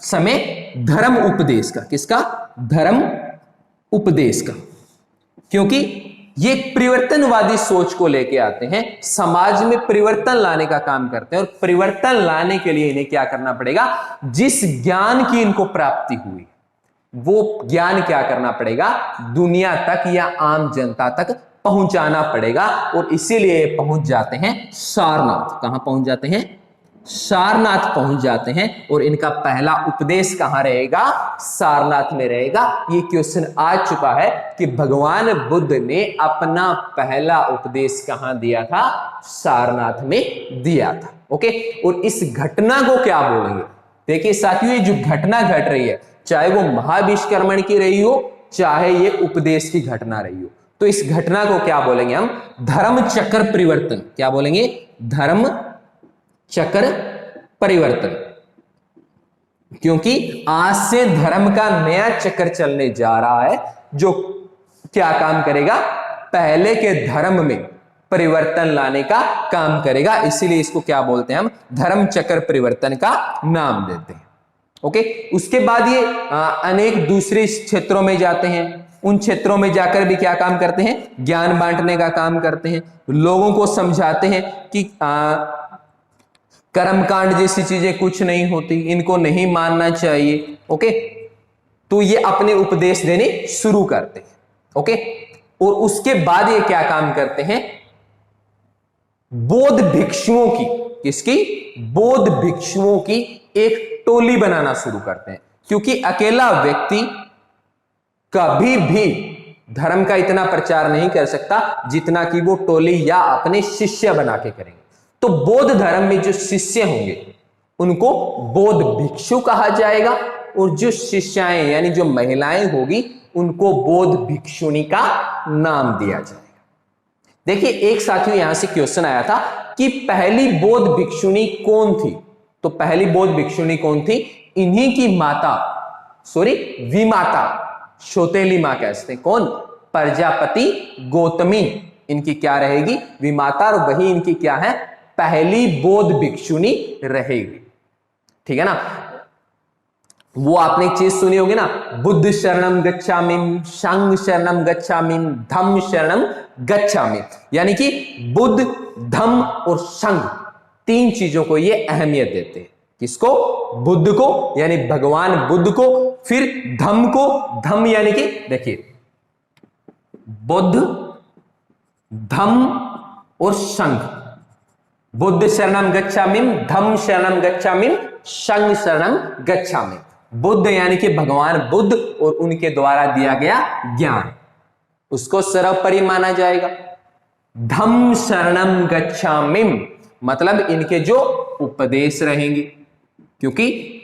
समय धर्म उपदेश का। किसका? धर्म उपदेश का। क्योंकि ये परिवर्तनवादी सोच को लेके आते हैं, समाज में परिवर्तन लाने का काम करते हैं। और परिवर्तन लाने के लिए इन्हें क्या करना पड़ेगा, जिस ज्ञान की इनको प्राप्ति हुई वो ज्ञान क्या करना पड़ेगा, दुनिया तक या आम जनता तक पहुंचाना पड़ेगा, और इसीलिए पहुंच जाते हैं सारनाथ। कहां पहुंच जाते हैं? सारनाथ पहुंच जाते हैं। और इनका पहला उपदेश कहां रहेगा? सारनाथ में रहेगा। ये क्वेश्चन आ चुका है कि भगवान बुद्ध ने अपना पहला उपदेश कहां दिया था? सारनाथ में दिया था। ओके, और इस घटना को क्या बोलेंगे? देखिए साथियों, ये जो घटना घट रही है, चाहे वो महाविष्कर्मण की रही हो, चाहे ये उपदेश की घटना रही हो, तो इस घटना को क्या बोलेंगे हम? धर्म चक्र परिवर्तन। क्या बोलेंगे? धर्म चक्र परिवर्तन। क्योंकि आज से धर्म का नया चक्र चलने जा रहा है, जो क्या काम करेगा? पहले के धर्म में परिवर्तन लाने का काम करेगा। इसीलिए इसको क्या बोलते हैं हम? धर्म चक्र परिवर्तन का नाम देते हैं। ओके, उसके बाद ये अनेक दूसरे क्षेत्रों में जाते हैं। उन क्षेत्रों में जाकर भी क्या काम करते हैं? ज्ञान बांटने का काम करते हैं, लोगों को समझाते हैं कि कर्मकांड जैसी चीजें कुछ नहीं होती, इनको नहीं मानना चाहिए। ओके, तो ये अपने उपदेश देने शुरू करते हैं। ओके, और उसके बाद ये क्या काम करते हैं? बौद्ध भिक्षुओं की, किसकी? बौद्ध भिक्षुओं की एक टोली बनाना शुरू करते हैं। क्योंकि अकेला व्यक्ति कभी भी धर्म का इतना प्रचार नहीं कर सकता जितना कि वो टोली या अपने शिष्य बना के करेंगे। तो बौद्ध धर्म में जो शिष्य होंगे उनको बौद्ध भिक्षु कहा जाएगा, और जो शिष्याएं यानी जो महिलाएं होगी उनको बौद्ध भिक्षुणी का नाम दिया जाएगा। देखिए, एक साथियों यहां से क्वेश्चन आया था कि पहली बौद्ध भिक्षुणी कौन थी? तो पहली बौद्ध भिक्षुणी कौन थी? इन्हीं की माता, विमाता, सौतेली मां कहते हैं। कौन? प्रजापति गौतमी इनकी क्या रहेगी? विमाता, और वही इनकी क्या है? पहली बौद्ध भिक्षुणी रहेगी। ठीक है ना? वो आपने एक चीज सुनी होगी ना, बुद्ध शरणम गच्छामि, संघ शरणम गच्छामि, धम्म शरणम गच्छामि। यानी कि बुद्ध, धम्म और संघ, तीन चीजों को ये अहमियत देते हैं। किसको? बुद्ध को, यानी भगवान बुद्ध को, फिर धम्म को। धम्म यानी कि देखिए, बुद्ध, धम्म और संघ। बुद्ध शरणम गच्छामि, धम्म शरणम गच्छामि, संघ शरणम गच्छामि। बुद्ध यानी कि भगवान बुद्ध और उनके द्वारा दिया गया ज्ञान, उसको सर्वोपरि माना जाएगा। धम्म शरणम गच्छामि मतलब इनके जो उपदेश रहेंगे, क्योंकि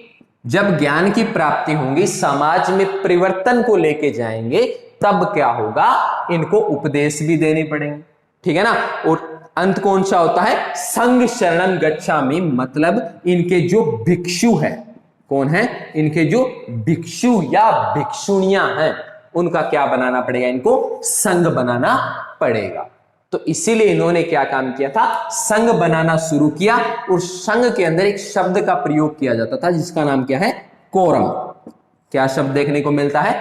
जब ज्ञान की प्राप्ति होगी, समाज में परिवर्तन को लेके जाएंगे, तब क्या होगा? इनको उपदेश भी देने पड़ेंगे। ठीक है ना? और अंत कौन सा होता है? संघ शरणम गच्छामि मतलब इनके जो भिक्षु है, कौन है? इनके जो भिक्षु या भिक्षुणियां हैं, उनका क्या बनाना पड़ेगा? इनको संघ बनाना पड़ेगा। तो इसीलिए इन्होंने क्या काम किया था? संघ बनाना शुरू किया, और संघ के अंदर एक शब्द का प्रयोग किया जाता था जिसका नाम क्या है? कोरम। क्या शब्द देखने को मिलता है?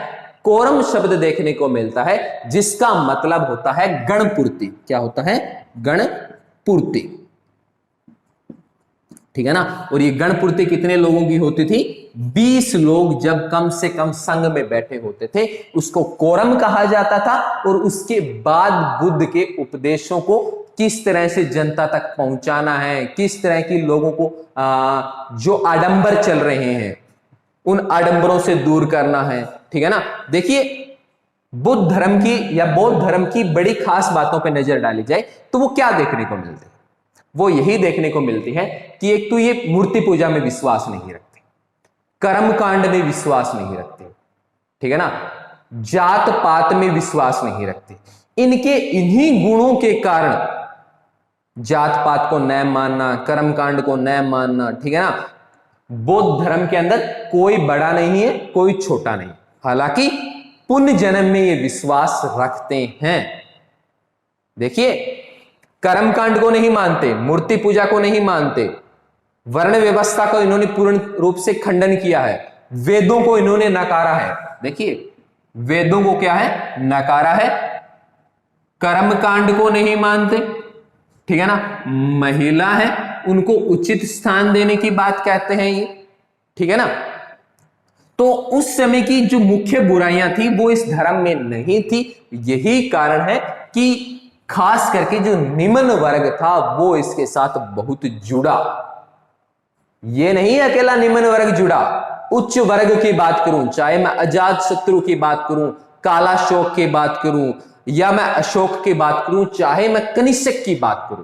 कोरम शब्द देखने को मिलता है, जिसका मतलब होता है गणपूर्ति। क्या होता है? गणपूर्ति। ठीक है ना? और ये गणपूर्ति कितने लोगों की होती थी? 20 लोग जब कम से कम संघ में बैठे होते थे, उसको कोरम कहा जाता था। और उसके बाद बुद्ध के उपदेशों को किस तरह से जनता तक पहुंचाना है, किस तरह की लोगों को जो आडंबर चल रहे हैं उन आडंबरों से दूर करना है। ठीक है ना? देखिए, बुद्ध धर्म की या बौद्ध धर्म की बड़ी खास बातों पर नजर डाली जाए तो वो क्या देखने को मिलती है? वो यही देखने को मिलती है कि एक तो ये मूर्ति पूजा में विश्वास नहीं रखते, कर्म कांड में विश्वास नहीं रखते, ठीक है ना, जात पात में विश्वास नहीं रखते। इनके इन्हीं गुणों के कारण जात पात को न मानना, कर्म कांड को न मानना, ठीक है ना, बौद्ध धर्म के अंदर कोई बड़ा नहीं है, कोई छोटा नहीं। हालांकि पुण्य जन्म में ये विश्वास रखते हैं। देखिए, कर्म कांड को नहीं मानते, मूर्ति पूजा को नहीं मानते, वर्ण व्यवस्था को इन्होंने पूर्ण रूप से खंडन किया है, वेदों को इन्होंने नकारा है। देखिए, वेदों को क्या है? नकारा है। कर्म कांड को नहीं मानते, ठीक है ना, महिला है उनको उचित स्थान देने की बात कहते हैं ये, ठीक है ना। तो उस समय की जो मुख्य बुराइयां थी वो इस धर्म में नहीं थी। यही कारण है कि खास करके जो निम्न वर्ग था वो इसके साथ बहुत जुड़ा। ये नहीं अकेला निम्न वर्ग जुड़ा, उच्च वर्ग की बात करूं, चाहे मैं अजात शत्रु की बात करूं, कालाशोक की बात करूं, या मैं अशोक की बात करूं, चाहे मैं कनिष्क की बात करूं,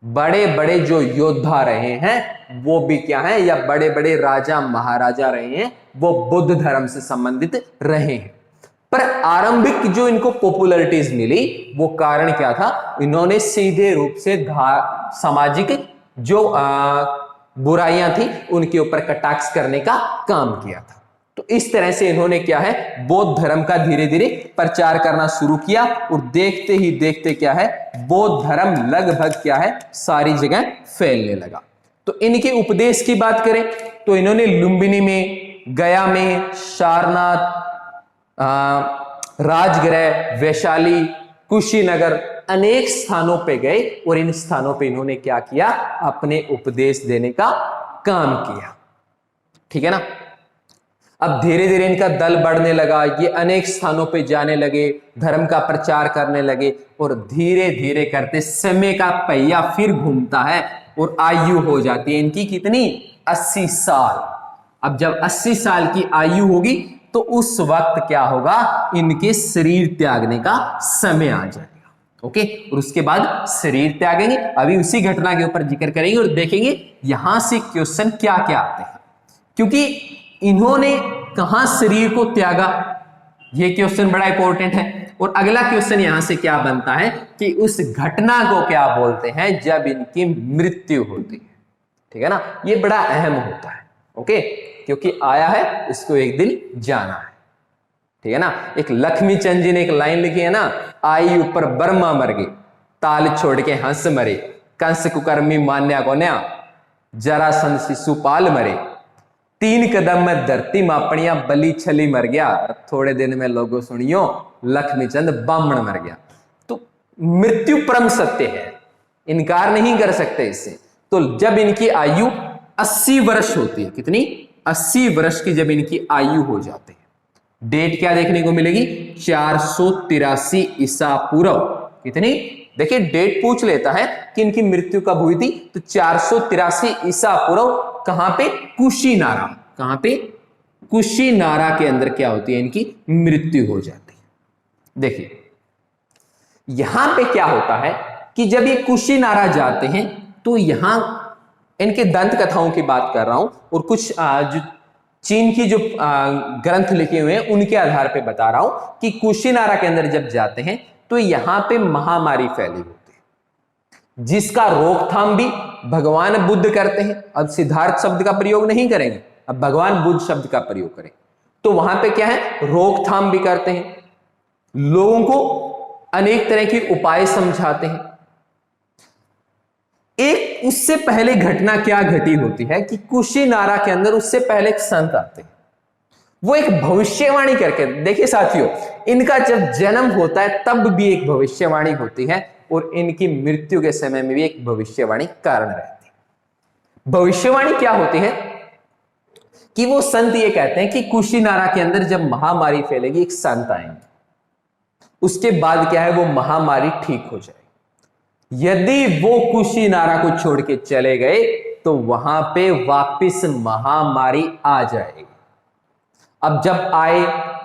बड़े बड़े जो योद्धा रहे हैं वो भी क्या है, या बड़े बड़े राजा महाराजा रहे हैं वो बुद्ध धर्म से संबंधित रहे हैं। पर आरंभिक जो इनको पॉपुलैरिटीज मिली वो कारण क्या था, इन्होंने सीधे रूप से सामाजिक जो बुराइयां थी उनके ऊपर कटाक्ष करने का काम किया था। तो इस तरह से इन्होंने क्या है, बौद्ध धर्म का धीरे धीरे प्रचार करना शुरू किया, और देखते ही देखते क्या है, बौद्ध धर्म लगभग क्या है, सारी जगह फैलने लगा। तो इनके उपदेश की बात करें तो इन्होंने लुम्बिनी में, गया में, सारनाथ, राजगृह, वैशाली, कुशीनगर, अनेक स्थानों पे गए और इन स्थानों पे इन्होंने क्या किया, अपने उपदेश देने का काम किया। ठीक है ना। अब धीरे धीरे इनका दल बढ़ने लगा, ये अनेक स्थानों पे जाने लगे, धर्म का प्रचार करने लगे, और धीरे धीरे करते समय का पहिया फिर घूमता है और आयु हो जाती है इनकी कितनी, 80 साल। अब जब 80 साल की आयु होगी तो उस वक्त क्या होगा, इनके शरीर त्यागने का समय आ जाएगा। ओके, और उसके बाद शरीर त्यागेंगे। अभी उसी घटना के ऊपर जिक्र करेंगे और देखेंगे यहां से क्वेश्चन क्या क्या आते हैं, क्योंकि इन्होंने कहां शरीर को त्यागा, यह क्वेश्चन बड़ा इंपॉर्टेंट है। और अगला क्वेश्चन यहां से क्या बनता है कि उस घटना को क्या बोलते हैं जब इनकी मृत्यु होती है। ठीक है ना, यह बड़ा अहम होता है। ओके, क्योंकि आया है इसको एक दिन जाना है। ठीक है ना। एक लक्ष्मी चंद जी ने एक लाइन लिखी है ना, आई ऊपर बर्मा मर गई, ताल छोड़ के हंस मरे, कंस कुकर्मी मान्या को न्या, जरासंध शिशुपाल मरे, 3 कदम में धरती मापणिया, बली छली मर गया, थोड़े दिन में लोगों सुनियो लक्ष्मी चंद बामण मर गया। तो मृत्यु परम सत्य है, इनकार नहीं कर सकते इससे। तो जब इनकी आयु 80 वर्ष होती है, कितनी, 80 वर्ष की जब इनकी आयु हो जाती है, डेट क्या देखने को मिलेगी, 483 ईसा पूर्व। कितनी, देखिए डेट पूछ लेता है कि इनकी मृत्यु कब हुई थी, तो 483 ईसा पूर्व। कहां पे, कुशीनारा। कहां पे, कुशीनारा के अंदर क्या होती है, इनकी मृत्यु हो जाती है। देखिए यहां पे क्या होता है कि जब ये कुशीनारा जाते हैं तो यहां इनके दंत कथाओं की बात कर रहा हूं, और कुछ जो चीन की जो ग्रंथ लिखे हुए हैं उनके आधार पे बता रहा हूं कि कुशीनारा के अंदर जब जाते हैं तो यहां पे महामारी फैली होती है, जिसका रोकथाम भी भगवान बुद्ध करते हैं। अब सिद्धार्थ शब्द का प्रयोग नहीं करेंगे, अब भगवान बुद्ध शब्द का प्रयोग करें। तो वहां पे क्या है, रोकथाम भी करते हैं, लोगों को अनेक तरह के उपाय समझाते हैं। एक उससे पहले घटना क्या घटी होती है कि कुशीनारा के अंदर उससे पहले एक संत आते हैं, वो एक भविष्यवाणी करके, देखिए साथियों, इनका जब जन्म होता है तब भी एक भविष्यवाणी होती है, और इनकी मृत्यु के समय में भी एक भविष्यवाणी कारण रहती है। भविष्यवाणी क्या होती है कि वो संत ये कहते हैं कि कुशीनारा के अंदर जब महामारी फैलेगी, एक संत आएंगे, उसके बाद क्या है, वो महामारी ठीक हो जाए। यदि वो कुशीनारा को छोड़ के चले गए तो वहां पे वापिस महामारी आ जाएगी। अब जब आए,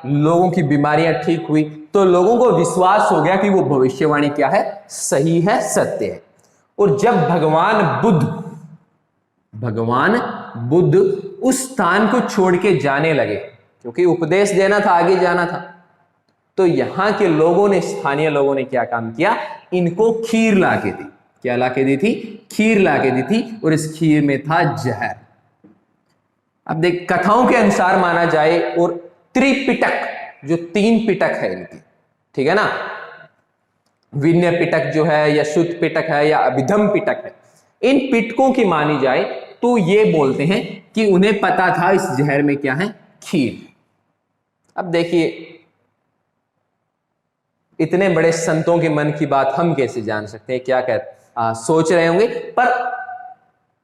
लोगों की बीमारियां ठीक हुई, तो लोगों को विश्वास हो गया कि वो भविष्यवाणी क्या है, सही है, सत्य है। और जब भगवान बुद्ध उस स्थान को छोड़ के जाने लगे, क्योंकि उपदेश देना था, आगे जाना था, तो यहां के लोगों ने, स्थानीय लोगों ने क्या काम किया, इनको खीर ला के दी। क्या ला के दी थी, खीर ला के दी थी, और इस खीर में था जहर। अब देख, कथाओं के अनुसार माना जाए, और त्रिपिटक, जो 3 पिटक है इनकी, ठीक है ना, विनय पिटक जो है, या शुद्ध पिटक है, या अभिधम पिटक है, इन पिटकों की मानी जाए तो ये बोलते हैं कि उन्हें पता था इस जहर में क्या है, खीर। अब देखिए, इतने बड़े संतों के मन की बात हम कैसे जान सकते हैं, क्या सोच रहे होंगे, पर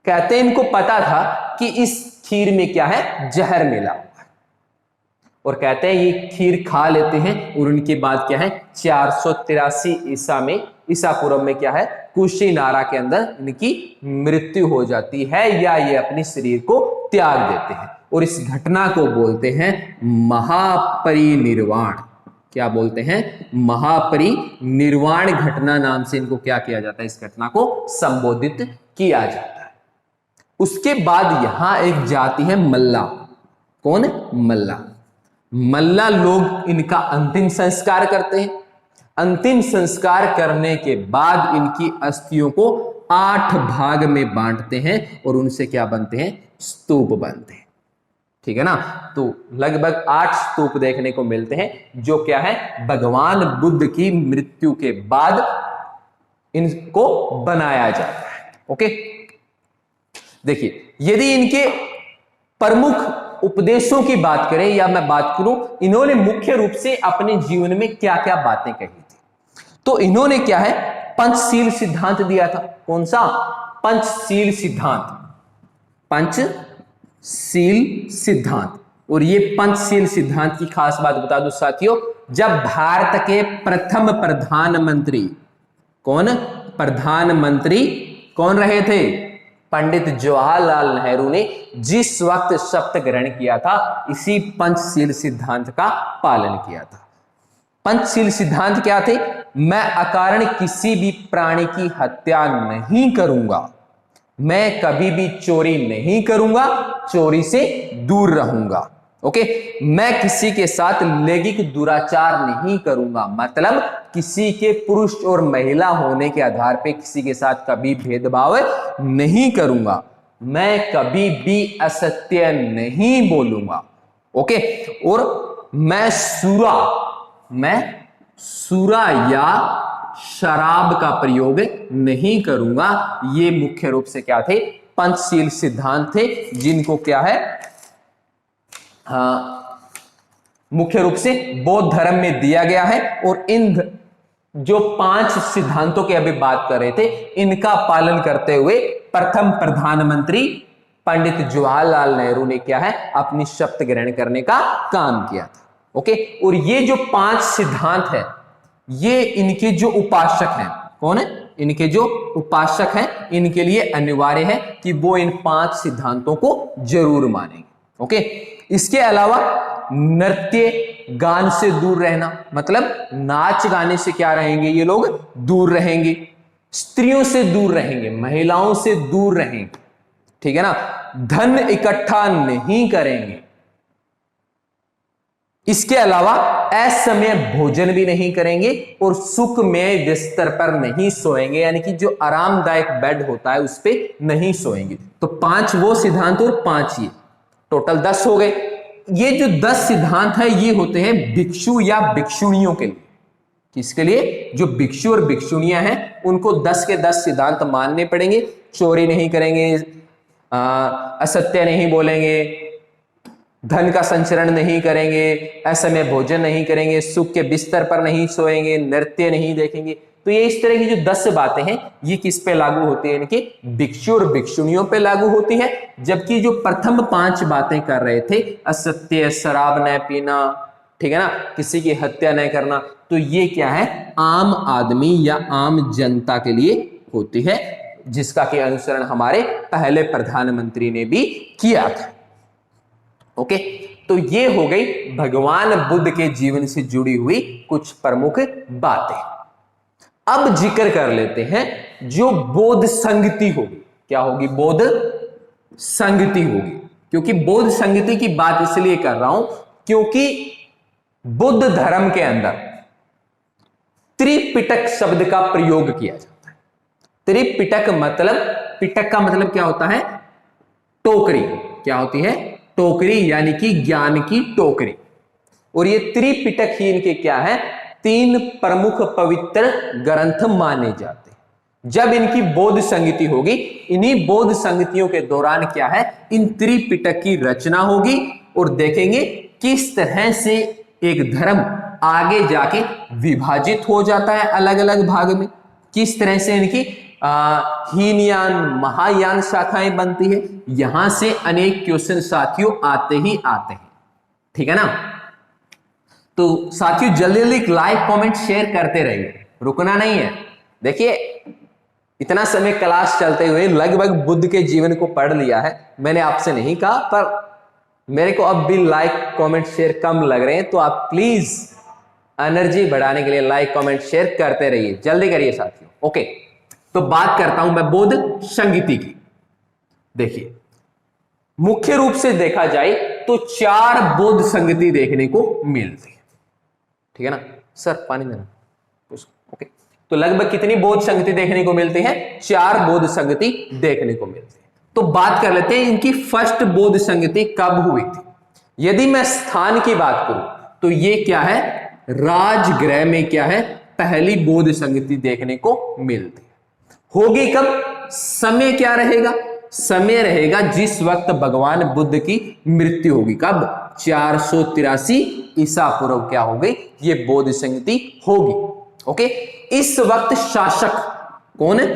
कहते हैं इनको पता था कि इस खीर में क्या है, जहर मिला हुआ है। और कहते हैं ये खीर खा लेते हैं और उनके बाद क्या है 483 ईसा पूर्व में क्या है कुशीनारा के अंदर इनकी मृत्यु हो जाती है या ये अपने शरीर को त्याग देते हैं। और इस घटना को बोलते हैं महापरिनिर्वाण। क्या बोलते हैं? महापरिनिर्वाण घटना नाम से इनको क्या किया जाता है, इस घटना को संबोधित किया जाता है। उसके बाद यहां एक जाति है मल्ला। कौन? मल्ला। मल्ला लोग इनका अंतिम संस्कार करते हैं। अंतिम संस्कार करने के बाद इनकी अस्थियों को 8 भाग में बांटते हैं और उनसे क्या बनते हैं? स्तूप बनते हैं। ठीक है ना? तो लगभग 8 स्तूप देखने को मिलते हैं जो क्या है भगवान बुद्ध की मृत्यु के बाद इनको बनाया जाता है। ओके, देखिए यदि इनके प्रमुख उपदेशों की बात करें या मैं बात करूं, इन्होंने मुख्य रूप से अपने जीवन में क्या क्या बातें कही थी, तो इन्होंने क्या है पंचशील सिद्धांत दिया था। कौन सा? पंचशील सिद्धांत। पंचशील सिद्धांत। और ये पंचशील सिद्धांत की खास बात बता दूं साथियों, जब भारत के प्रथम प्रधानमंत्री प्रधानमंत्री कौन रहे थे? पंडित जवाहरलाल नेहरू ने जिस वक्त शपथ ग्रहण किया था इसी पंचशील सिद्धांत का पालन किया था। पंचशील सिद्धांत क्या थे? मैं अकारण किसी भी प्राणी की हत्या नहीं करूंगा, मैं कभी भी चोरी नहीं करूंगा, चोरी से दूर रहूंगा। ओके, मैं किसी के साथ लैंगिक दुराचार नहीं करूंगा, मतलब किसी के पुरुष और महिला होने के आधार पे किसी के साथ कभी भेदभाव नहीं करूंगा, मैं कभी भी असत्य नहीं बोलूंगा। ओके, और मैं सूरा या शराब का प्रयोग नहीं करूंगा। ये मुख्य रूप से क्या थे? पंचशील सिद्धांत थे, जिनको क्या है मुख्य रूप से बौद्ध धर्म में दिया गया है। और इन जो 5 सिद्धांतों की अभी बात कर रहे थे, इनका पालन करते हुए प्रथम प्रधानमंत्री पंडित जवाहरलाल नेहरू ने क्या है अपनी शपथ ग्रहण करने का काम किया था। ओके, और ये जो 5 सिद्धांत है, ये इनके जो उपासक हैं, कौन है? इनके जो उपासक हैं, इनके लिए अनिवार्य है कि वो इन 5 सिद्धांतों को जरूर मानेंगे। ओके, इसके अलावा नृत्य गान से दूर रहना, मतलब नाच गाने से क्या रहेंगे ये लोग? दूर रहेंगे। स्त्रियों से दूर रहेंगे, महिलाओं से दूर रहेंगे। ठीक है ना? धन इकट्ठा नहीं करेंगे। इसके अलावा असमय भोजन भी नहीं करेंगे और सुखमय बिस्तर पर नहीं सोएंगे, यानी कि जो आरामदायक बेड होता है उस पर नहीं सोएंगे। तो 5 वो सिद्धांत और 5 ये, टोटल 10 हो गए। ये जो 10 सिद्धांत है ये होते हैं भिक्षु या भिक्षुणियों के लिए। किसके लिए? जो भिक्षु और भिक्षुणियां हैं उनको 10 के 10 सिद्धांत मानने पड़ेंगे। चोरी नहीं करेंगे, असत्य नहीं बोलेंगे, धन का संचरण नहीं करेंगे, असमय भोजन नहीं करेंगे, सुख के बिस्तर पर नहीं सोएंगे, नृत्य नहीं देखेंगे। तो ये इस तरह की जो 10 बातें हैं ये किस पे लागू होती है? इनके भिक्षु और भिक्षुणियों पे लागू होती है। जबकि जो प्रथम 5 बातें कर रहे थे, असत्य, शराब न पीना, ठीक है ना, किसी की हत्या न करना, तो ये क्या है आम आदमी या आम जनता के लिए होती है, जिसका कि अनुसरण हमारे पहले प्रधानमंत्री ने भी किया था। ओके, तो ये हो गई भगवान बुद्ध के जीवन से जुड़ी हुई कुछ प्रमुख बातें। अब जिक्र कर लेते हैं जो बौद्ध संगति होगी। क्या होगी? बौद्ध संगति होगी। क्योंकि बौद्ध संगति की बात इसलिए कर रहा हूं क्योंकि बुद्ध धर्म के अंदर त्रिपिटक शब्द का प्रयोग किया जाता है। त्रिपिटक मतलब, पिटक का मतलब क्या होता है? टोकरी। क्या होती है? टोकरी, यानी कि ज्ञान की टोकरी। और ये त्रिपिटक ही इनके क्या है? 3 प्रमुख पवित्र ग्रंथ माने जाते हैं। जब इनकी बौद्ध संगति होगी, इन्हीं बौद्ध संगतियों के दौरान क्या है इन त्रिपिटक की रचना होगी और देखेंगे किस तरह से एक धर्म आगे जाके विभाजित हो जाता है अलग अलग भाग में, किस तरह से इनकी हीनयान महायान शाखाएं बनती है। यहां से अनेक क्वेश्चन साथियों आते ही आते हैं। ठीक है ना? तो साथियों जल्दी जल्दी लाइक कमेंट शेयर करते रहिए, रुकना नहीं है। देखिए इतना समय क्लास चलते हुए लगभग बुद्ध के जीवन को पढ़ लिया है, मैंने आपसे नहीं कहा, पर मेरे को अब भी लाइक कमेंट शेयर कम लग रहे हैं, तो आप प्लीज एनर्जी बढ़ाने के लिए लाइक कमेंट शेयर करते रहिए, जल्दी करिए साथियों। ओके, तो बात करता हूं मैं बौद्ध संगीति की। देखिए मुख्य रूप से देखा जाए तो 4 बौद्ध संगति देखने को मिलती है, ठीक है ना सर, पानी देना। ओके, तो लगभग कितनी बौद्ध संगति देखने को मिलती है? 4 बौद्ध संगति देखने को मिलती है। तो बात कर लेते हैं इनकी फर्स्ट बौद्ध संगति कब हुई थी। यदि मैं स्थान की बात करूं तो ये क्या है, राजगृह में क्या है, पहली बौद्ध संगति देखने को मिलती है। होगी कब, समय क्या रहेगा, समय रहेगा जिस वक्त भगवान बुद्ध की मृत्यु होगी। कब? 483 ईसा पूर्व क्या हो गई, ये बौद्ध संगति होगी। ओके, इस वक्त शासक कौन है,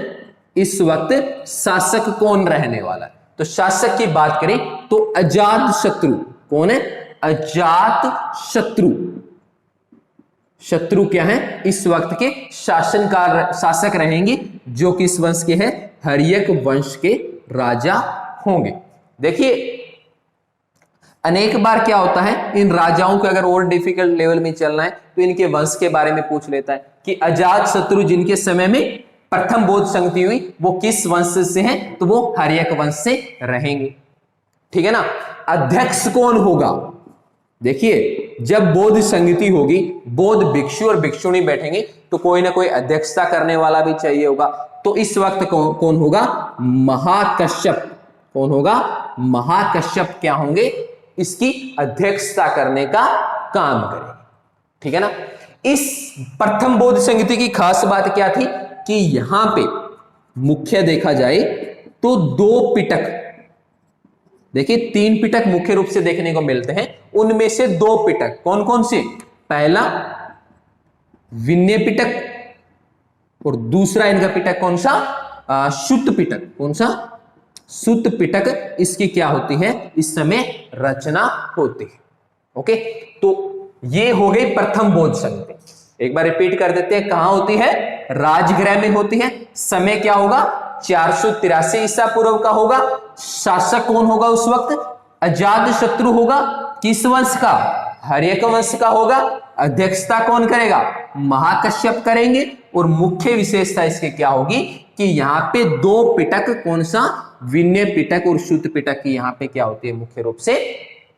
इस वक्त शासक कौन रहने वाला है? तो शासक की बात करें तो अजात शत्रु। कौन है? अजात शत्रु। शत्रु क्या है, इस वक्त के शासक रहेंगे, जो किस वंश के हैं, हर्यक वंश के राजा होंगे। देखिए अनेक बार क्या होता है, इन राजाओं को अगर और डिफिकल्ट लेवल में चलना है तो इनके वंश के बारे में पूछ लेता है कि अजात शत्रु जिनके समय में प्रथम बौद्ध संगति हुई वो किस वंश से हैं, तो वो हर्यक वंश से रहेंगे, ठीक है ना। अध्यक्ष कौन होगा? देखिए जब बौद्ध संगति होगी, बौद्ध भिक्षु और भिक्षुणी बैठेंगे तो कोई ना कोई अध्यक्षता करने वाला भी चाहिए होगा। तो इस वक्त कौन होगा? महाकश्यप। कौन होगा? महाकश्यप क्या होंगे, इसकी अध्यक्षता करने का काम करेंगे, ठीक है ना। इस प्रथम बौद्ध संगति की खास बात क्या थी कि यहां पे मुख्य देखा जाए तो 2 पिटक, देखिए 3 पिटक मुख्य रूप से देखने को मिलते हैं, उनमें से 2 पिटक कौन कौन से? पहला विनय पिटक और दूसरा इनका पिटक कौन सा? शुद्ध पिटक। कौन सा? शुद्ध पिटक। इसकी क्या होती है, इस समय रचना होती है। ओके, तो ये हो गई प्रथम बौद्ध संगति। एक बार रिपीट कर देते हैं, कहां होती है? राजगृह में होती है। समय क्या होगा? 483 ईसा पूर्व का होगा। शासक कौन होगा उस वक्त? अजात शत्रु होगा। किस वंश का? हर्यक वंश का होगा। अध्यक्षता कौन करेगा? महाकश्यप करेंगे। और मुख्य विशेषता इसके क्या होगी कि यहाँ पे 2 पिटक, कौन सा? विनय पिटक और शुद्ध पिटक की यहाँ पे क्या होती है, मुख्य रूप से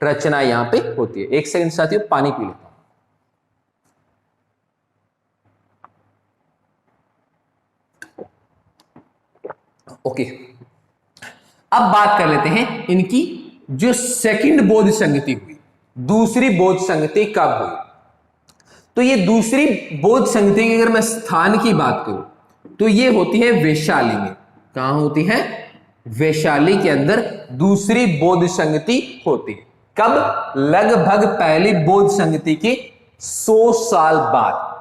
रचना यहाँ पे होती है। एक सेकंड साथियों, पानी पी लेता हूं। ओके, अब बात कर लेते हैं इनकी जो सेकंड बौद्ध संगति हुई, दूसरी बौद्ध संगति कब हुई। तो ये दूसरी बौद्ध संगति की अगर मैं स्थान की बात करूं तो ये होती है वैशाली में। कहां होती है? वैशाली के अंदर दूसरी बौद्ध संगति होती है। कब? लगभग पहली बौद्ध संगति के 100 साल बाद।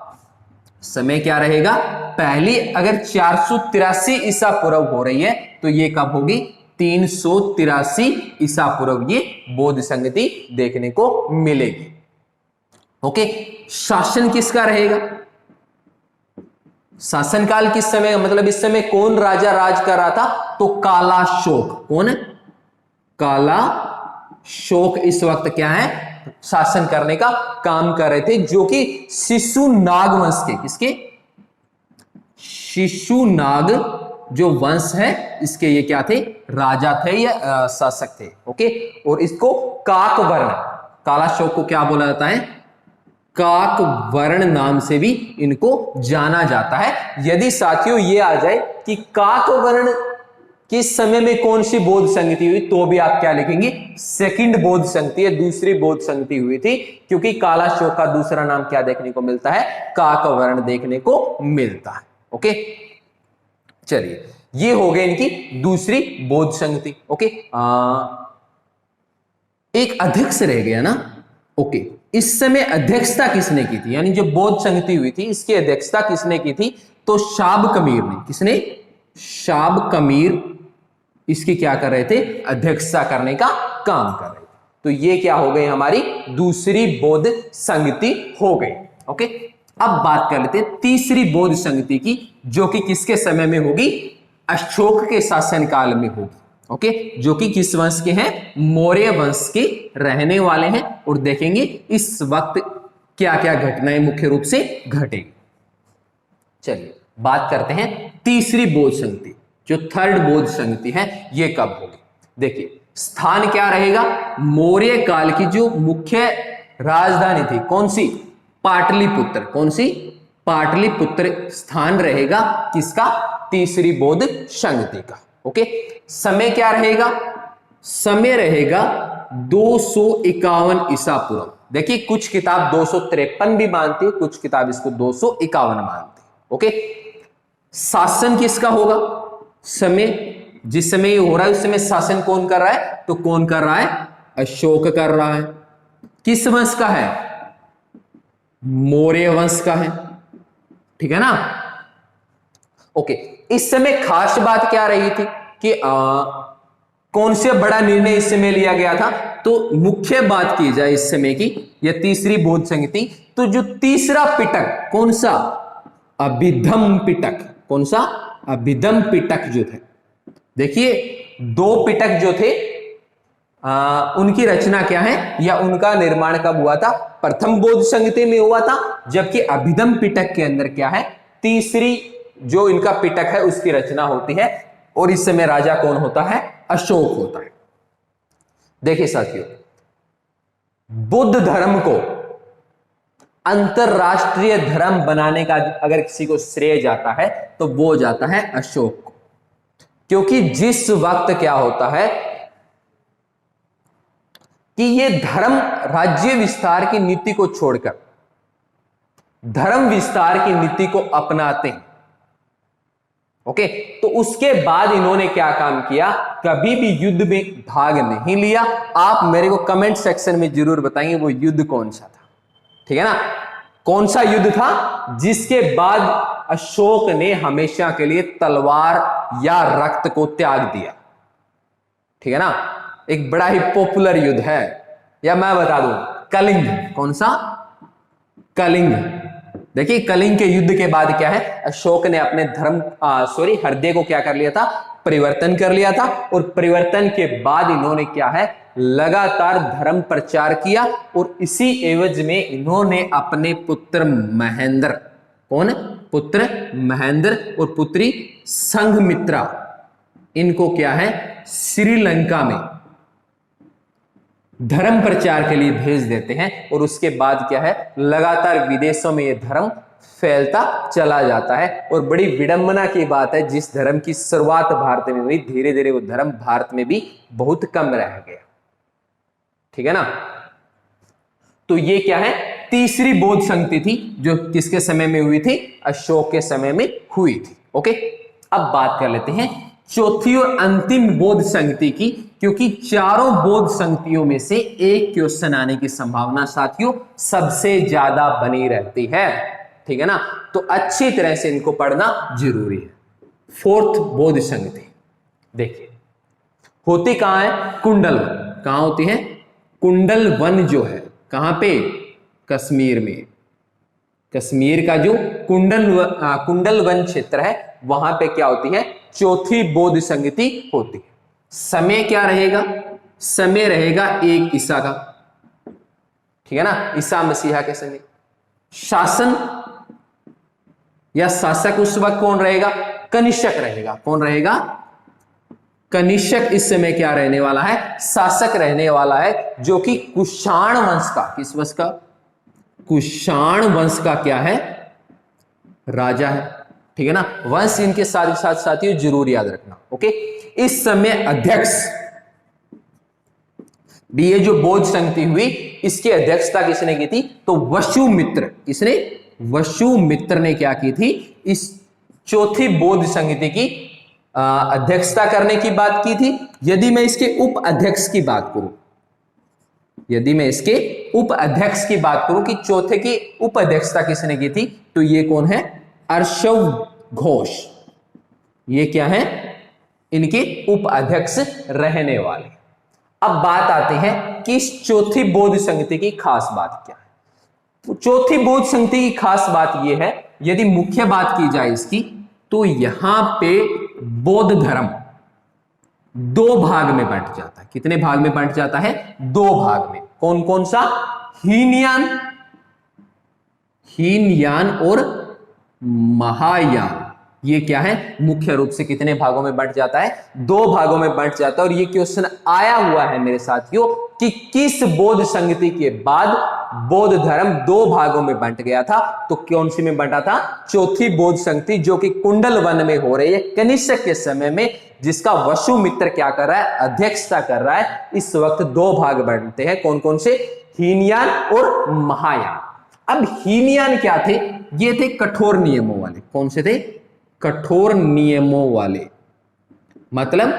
समय क्या रहेगा? पहली अगर 483 ईसा पूर्व हो रही है तो ये कब होगी? 383 ईसा पूर्व ये बौद्ध संगति देखने को मिलेगी। ओके, शासन किसका रहेगा? शासनकाल किस समय, मतलब इस समय कौन राजा राज कर रहा था? तो कालाशोक। कौन है? कालाशोक इस वक्त क्या है? शासन करने का काम कर रहे थे, जो कि शिशुनाग वंश के, किसके? शिशुनाग जो वंश है इसके ये क्या थे? राजा थे या शासक थे। ओके, और इसको काकवर्ण, कालाशोक को क्या बोला जाता है? काकवर्ण नाम से भी इनको जाना जाता है। यदि साथियों ये आ जाए कि काकवर्ण किस समय में कौन सी बौद्ध संगति हुई, तो भी आप क्या लिखेंगे? सेकंड बौद्ध संगति है, दूसरी बौद्ध संगति हुई थी, क्योंकि कालाशोक का दूसरा नाम क्या देखने को मिलता है? काकवर्ण देखने को मिलता है। ओके, चलिए ये हो गई इनकी दूसरी बौद्ध संगति। ओके, एक अध्यक्ष रह गया ना। ओके, इस समय अध्यक्षता किसने की थी, यानी जो बौद्ध संगति हुई थी इसकी अध्यक्षता किसने की थी? तो शाब कमीर ने। किसने? शाब कमीर इसकी क्या कर रहे थे? अध्यक्षता करने का काम कर रहे थे। तो ये क्या हो गई, हमारी दूसरी बौद्ध संगति हो गई। ओके, अब बात कर लेते हैं तीसरी बौद्ध संगति की, जो कि किसके समय में होगी, अशोक के शासनकाल में होगी। ओके, जो कि किस वंश के हैं, मौर्य वंश के रहने वाले हैं, और देखेंगे इस वक्त क्या क्या घटनाएं मुख्य रूप से घटेगी। चलिए बात करते हैं तीसरी बौद्ध संगति, जो थर्ड बौद्ध संगति है, ये कब होगी। देखिए स्थान क्या रहेगा, मौर्य काल की जो मुख्य राजधानी थी, कौन सी, पाटलिपुत्र। कौन सी, पाटलिपुत्र स्थान रहेगा किसका, तीसरी बौद्ध संगति का। ओके, समय क्या रहेगा, समय रहेगा 251 ईसा पूर्व। देखिए कुछ किताब 253 भी मानती है, कुछ किताब इसको 251 मानती है। ओके, शासन किसका होगा, समय जिस समय ये हो रहा है उस समय शासन कौन कर रहा है, तो कौन कर रहा है, अशोक कर रहा है। किस वंश का है, मौर्य वंश का है, ठीक है ना। ओके, इस समय खास बात क्या रही थी कि कौन से बड़ा निर्णय इस समय लिया गया था, तो मुख्य बात की जाए इस समय की, यह तीसरी बौद्ध संगति, तो जो तीसरा पिटक, कौन सा, अभिधम पिटक। कौन सा, अभिधम पिटक जो थे, देखिए दो पिटक जो थे उनकी रचना क्या है या उनका निर्माण कब हुआ था, प्रथम बौद्ध संगति में हुआ था, जबकि अभिधम पिटक के अंदर क्या है, तीसरी जो इनका पिटक है उसकी रचना होती है, और इस समय राजा कौन होता है, अशोक होता है। देखिए साथियों, बुद्ध धर्म को अंतरराष्ट्रीय धर्म बनाने का अगर किसी को श्रेय जाता है तो वो जाता है अशोक को, क्योंकि जिस वक्त क्या होता है कि ये धर्म राज्य विस्तार की नीति को छोड़कर धर्म विस्तार की नीति को अपनाते हैं। ओके, तो उसके बाद इन्होंने क्या काम किया, कभी भी युद्ध में भाग नहीं लिया। आप मेरे को कमेंट सेक्शन में जरूर बताएंगे वो युद्ध कौन सा था, ठीक है ना, कौन सा युद्ध था जिसके बाद अशोक ने हमेशा के लिए तलवार या रक्त को त्याग दिया, ठीक है ना। एक बड़ा ही पॉपुलर युद्ध है, या मैं बता दूं, कलिंग। कौन सा, कलिंग। देखिए कलिंग के युद्ध के बाद क्या है, अशोक ने अपने हृदय को क्या कर लिया था, परिवर्तन कर लिया था, और परिवर्तन के बाद इन्होंने क्या है, लगातार धर्म प्रचार किया, और इसी एवज में इन्होंने अपने पुत्र महेंद्र, कौन, पुत्र महेंद्र और पुत्री संघमित्रा, इनको क्या है, श्रीलंका में धर्म प्रचार के लिए भेज देते हैं, और उसके बाद क्या है, लगातार विदेशों में यह धर्म फैलता चला जाता है। और बड़ी विडंबना की बात है, जिस धर्म की शुरुआत भारत में हुई, धीरे धीरे वो धर्म भारत में भी बहुत कम रह गया, ठीक है ना। तो ये क्या है, तीसरी बौद्ध संगति थी, जो किसके समय में हुई थी, अशोक के समय में हुई थी। ओके, अब बात कर लेते हैं चौथी और अंतिम बौद्ध संगति की, क्योंकि चारों बौद्ध संगतियों में से एक क्वेश्चन आने की संभावना साथियों सबसे ज्यादा बनी रहती है, ठीक है ना, तो अच्छी तरह से इनको पढ़ना जरूरी है। फोर्थ बौद्ध संगति देखिए होती कहां है, कुंडल वन। कहां होती है, कुंडल वन जो है, कहां पे, कश्मीर में। कश्मीर का जो कुंडल वन क्षेत्र है, वहां पे क्या होती है, चौथी बौद्ध संगति होती है। समय क्या रहेगा, समय रहेगा 1 ईसा का, ठीक है ना, ईसा मसीहा के समय। शासन या शासक उस वक्त कौन रहेगा, कनिष्क रहेगा। कौन रहेगा, कनिष्क इस समय क्या रहने वाला है, शासक रहने वाला है, जो कि कुषाण वंश का, किस वंश का, कुषाण वंश का क्या है, राजा है, ठीक है ना। वंश इनके साथ साथ साथियों जरूर याद रखना। ओके, इस समय अध्यक्ष भी, ये जो बौद्ध संगति हुई इसकी अध्यक्षता किसने की थी, तो वसुमित्र। किसने, वसुमित्र ने क्या की थी, इस चौथी बौद्ध संगति की अध्यक्षता करने की बात की थी। यदि मैं इसके उप अध्यक्ष की बात करूं, यदि मैं इसके उप अध्यक्ष की बात करूं कि चौथे की उप अध्यक्षता किसने की थी, तो ये कौन है, अर्शव घोष। ये क्या है, इनके उप अध्यक्ष रहने वाले। अब बात आती है कि इस चौथी बौद्ध संगति की खास बात क्या है। चौथी बौद्ध संगति की खास बात यह है, यदि मुख्य बात की जाए इसकी, तो यहां पे बौद्ध धर्म दो भाग में बंट जाता है। कितने भाग में बंट जाता है? दो भाग में। कौन कौन सा? हीनयान, हीनयान और महायान। ये क्या है? मुख्य रूप से कितने भागों में बंट जाता है? दो भागों में बंट जाता है। और ये क्वेश्चन आया हुआ है मेरे साथियों कि किस बौद्ध संगति के बाद बौद्ध धर्म दो भागों में बंट गया था? तो कौन सी में बंटा था? चौथी बौद्ध संगति, जो कि कुंडल वन में हो रही है कनिष्क के समय में, जिसका वसुमित्र क्या कर रहा है? अध्यक्षता कर रहा है। इस वक्त दो भाग बनते हैं। कौन कौन से? हीनयान और महायान। अब हीनयान क्या थे? ये थे कठोर नियमों वाले। कौन से थे? कठोर नियमों वाले। मतलब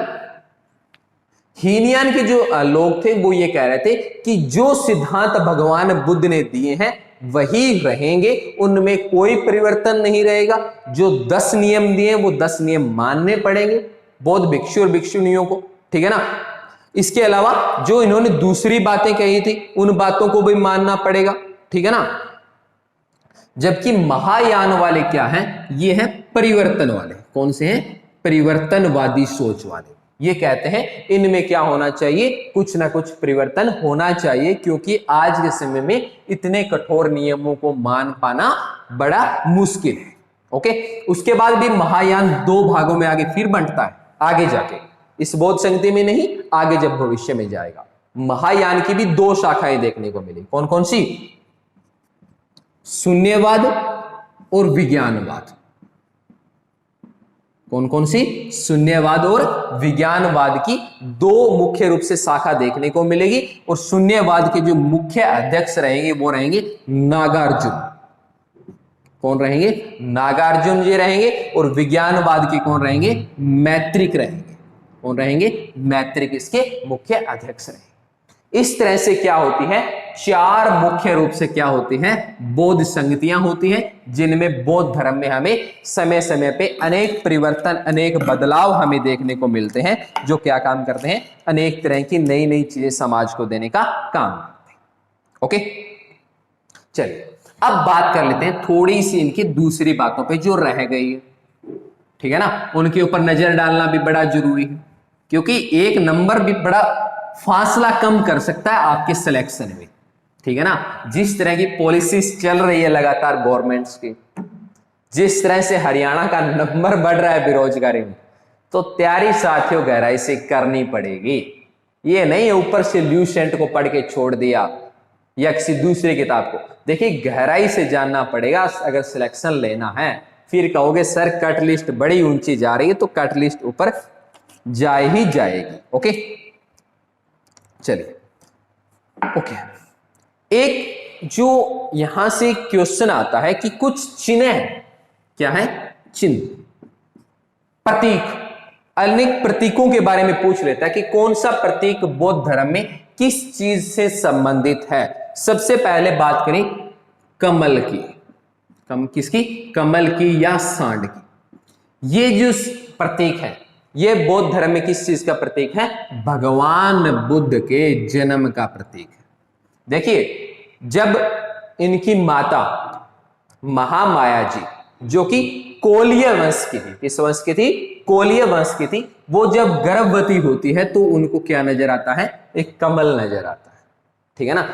हीनयान के जो लोग थे वो ये कह रहे थे कि जो सिद्धांत भगवान बुद्ध ने दिए हैं वही रहेंगे, उनमें कोई परिवर्तन नहीं रहेगा। जो 10 नियम दिए वो 10 नियम मानने पड़ेंगे बौद्ध भिक्षु और भिक्षुणियों को, ठीक है ना। इसके अलावा जो इन्होंने दूसरी बातें कही थी उन बातों को भी मानना पड़ेगा, ठीक है ना। जबकि महायान वाले क्या हैं? ये हैं परिवर्तन वाले। कौन से हैं? परिवर्तनवादी सोच वाले। ये कहते हैं इनमें क्या होना चाहिए? कुछ ना कुछ परिवर्तन होना चाहिए, क्योंकि आज के समय में इतने कठोर नियमों को मान पाना बड़ा मुश्किल है। ओके, उसके बाद भी महायान दो भागों में आगे फिर बंटता है, आगे जाके इस बौद्ध संगति में नहीं, आगे जब भविष्य में जाएगा। महायान की भी दो शाखाएं देखने को मिली। कौन कौन सी? शून्यवाद और विज्ञानवाद। कौन कौन सी? शून्यवाद और विज्ञानवाद की दो मुख्य रूप से शाखा देखने को मिलेगी। और शून्यवाद के जो मुख्य अध्यक्ष रहेंगे वो रहेंगे नागार्जुन। कौन रहेंगे? नागार्जुन जी रहेंगे। और विज्ञानवाद के कौन रहेंगे? मैत्रिक रहेंगे। कौन रहेंगे? मैत्रिक इसके मुख्य अध्यक्ष रहेंगे। इस तरह से क्या होती है? चार मुख्य रूप से क्या होती हैं? बौद्ध संगतियां होती हैं, जिनमें बौद्ध धर्म में हमें समय समय पे अनेक परिवर्तन, अनेक बदलाव हमें देखने को मिलते हैं, जो क्या काम करते हैं? अनेक तरह की नई नई चीजें समाज को देने का काम करते हैं। ओके, चलिए अब बात कर लेते हैं थोड़ी सी इनकी दूसरी बातों पे जो रह गई है, ठीक है ना। उनके ऊपर नजर डालना भी बड़ा जरूरी है, क्योंकि एक नंबर भी बड़ा फासला कम कर सकता है आपके सिलेक्शन में, ठीक है ना। जिस तरह की पॉलिसीज चल रही है लगातार गवर्नमेंट्स की, जिस तरह से हरियाणा का नंबर बढ़ रहा है बेरोजगारी में, तो तैयारी साथियों गहराई से करनी पड़ेगी। ये नहीं है ऊपर से ल्यूसेंट को पढ़ के छोड़ दिया या किसी दूसरी किताब को। देखिए गहराई से जानना पड़ेगा अगर सिलेक्शन लेना है। फिर कहोगे सर कट लिस्ट बड़ी ऊंची जा रही है, तो कट लिस्ट ऊपर जा ही जाएगी। ओके, चलिए ओके। एक जो यहां से क्वेश्चन आता है कि कुछ चिन्ह है, क्या है? चिन्ह, प्रतीक, अनेक प्रतीकों के बारे में पूछ लेता है कि कौन सा प्रतीक बौद्ध धर्म में किस चीज से संबंधित है। सबसे पहले बात करें कमल की। किसकी? कमल की या सांड की। ये जो प्रतीक है ये बौद्ध धर्म में किस चीज का प्रतीक है? भगवान बुद्ध के जन्म का प्रतीक है। देखिए जब इनकी माता महामाया जी, जो कि कोलीय वंश की थी, किस वंश की थी? कोलीय वंश की थी, वो जब गर्भवती होती है तो उनको क्या नजर आता है? एक कमल नजर आता है, ठीक है ना।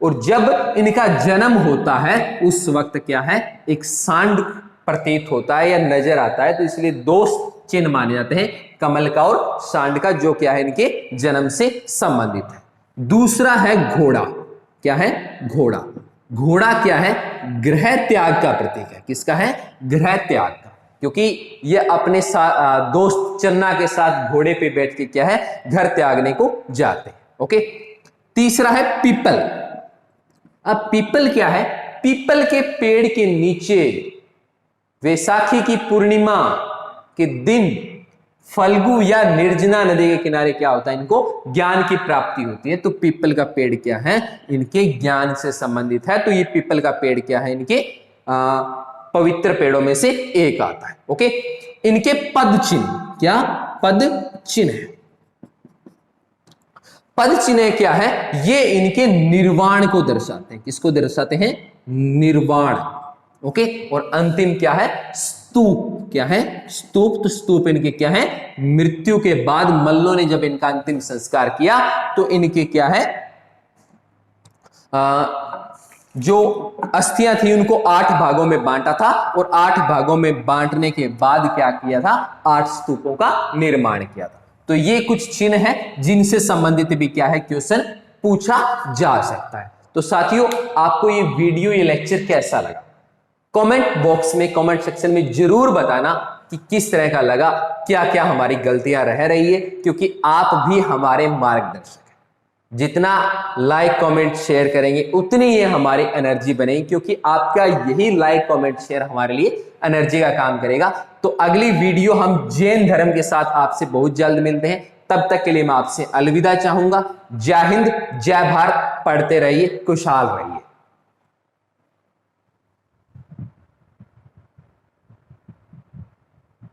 और जब इनका जन्म होता है उस वक्त क्या है? एक सांड प्रतीत होता है या नजर आता है। तो इसलिए दो चिन्ह माने जाते हैं, कमल का और सांड का, जो क्या है? इनके जन्म से संबंधित है। दूसरा है घोड़ा। क्या है? घोड़ा। घोड़ा क्या है? गृह त्याग का प्रतीक है। किसका है? गृह त्याग का, क्योंकि ये अपने दोस्त चन्ना के साथ घोड़े पे बैठ के क्या है? घर त्यागने को जाते हैं। ओके, तीसरा है पीपल। अब पीपल क्या है? पीपल के पेड़ के नीचे वैसाखी की पूर्णिमा के दिन फल्गु या निर्जना नदी के किनारे क्या होता है? इनको ज्ञान की प्राप्ति होती है। तो पीपल का पेड़ क्या है? इनके ज्ञान से संबंधित है। तो ये पीपल का पेड़ क्या है? इनके पवित्र पेड़ों में से एक आता है। ओके, इनके पद चिन्ह, क्या पद चिन्ह है? पद चिन्ह क्या है? ये इनके निर्वाण को दर्शाते हैं। किसको दर्शाते हैं? निर्वाण। ओके, और अंतिम क्या है? स्तूप। क्या है? स्तूप। तो स्तूप इनके क्या है? मृत्यु के बाद मल्लों ने जब इनका अंतिम संस्कार किया तो इनके क्या है, जो अस्थियां थी उनको 8 भागों में बांटा था, और 8 भागों में बांटने के बाद क्या किया था? 8 स्तूपों का निर्माण किया था। तो ये कुछ चिन्ह है जिनसे संबंधित भी क्या है, क्वेश्चन पूछा जा सकता है। तो साथियों, आपको ये वीडियो, ये लेक्चर कैसा लगा? कमेंट बॉक्स में, कमेंट सेक्शन में जरूर बताना कि किस तरह का लगा, क्या क्या हमारी गलतियां रह रही है, क्योंकि आप भी हमारे मार्गदर्शक हैं। जितना लाइक कमेंट शेयर करेंगे उतनी ये हमारी एनर्जी बनेगी, क्योंकि आपका यही लाइक कमेंट शेयर हमारे लिए एनर्जी का काम करेगा। तो अगली वीडियो हम जैन धर्म के साथ आपसे बहुत जल्द मिलते हैं। तब तक के लिए मैं आपसे अलविदा चाहूंगा। जय हिंद, जय भारत। पढ़ते रहिए, खुशहाल रहिए।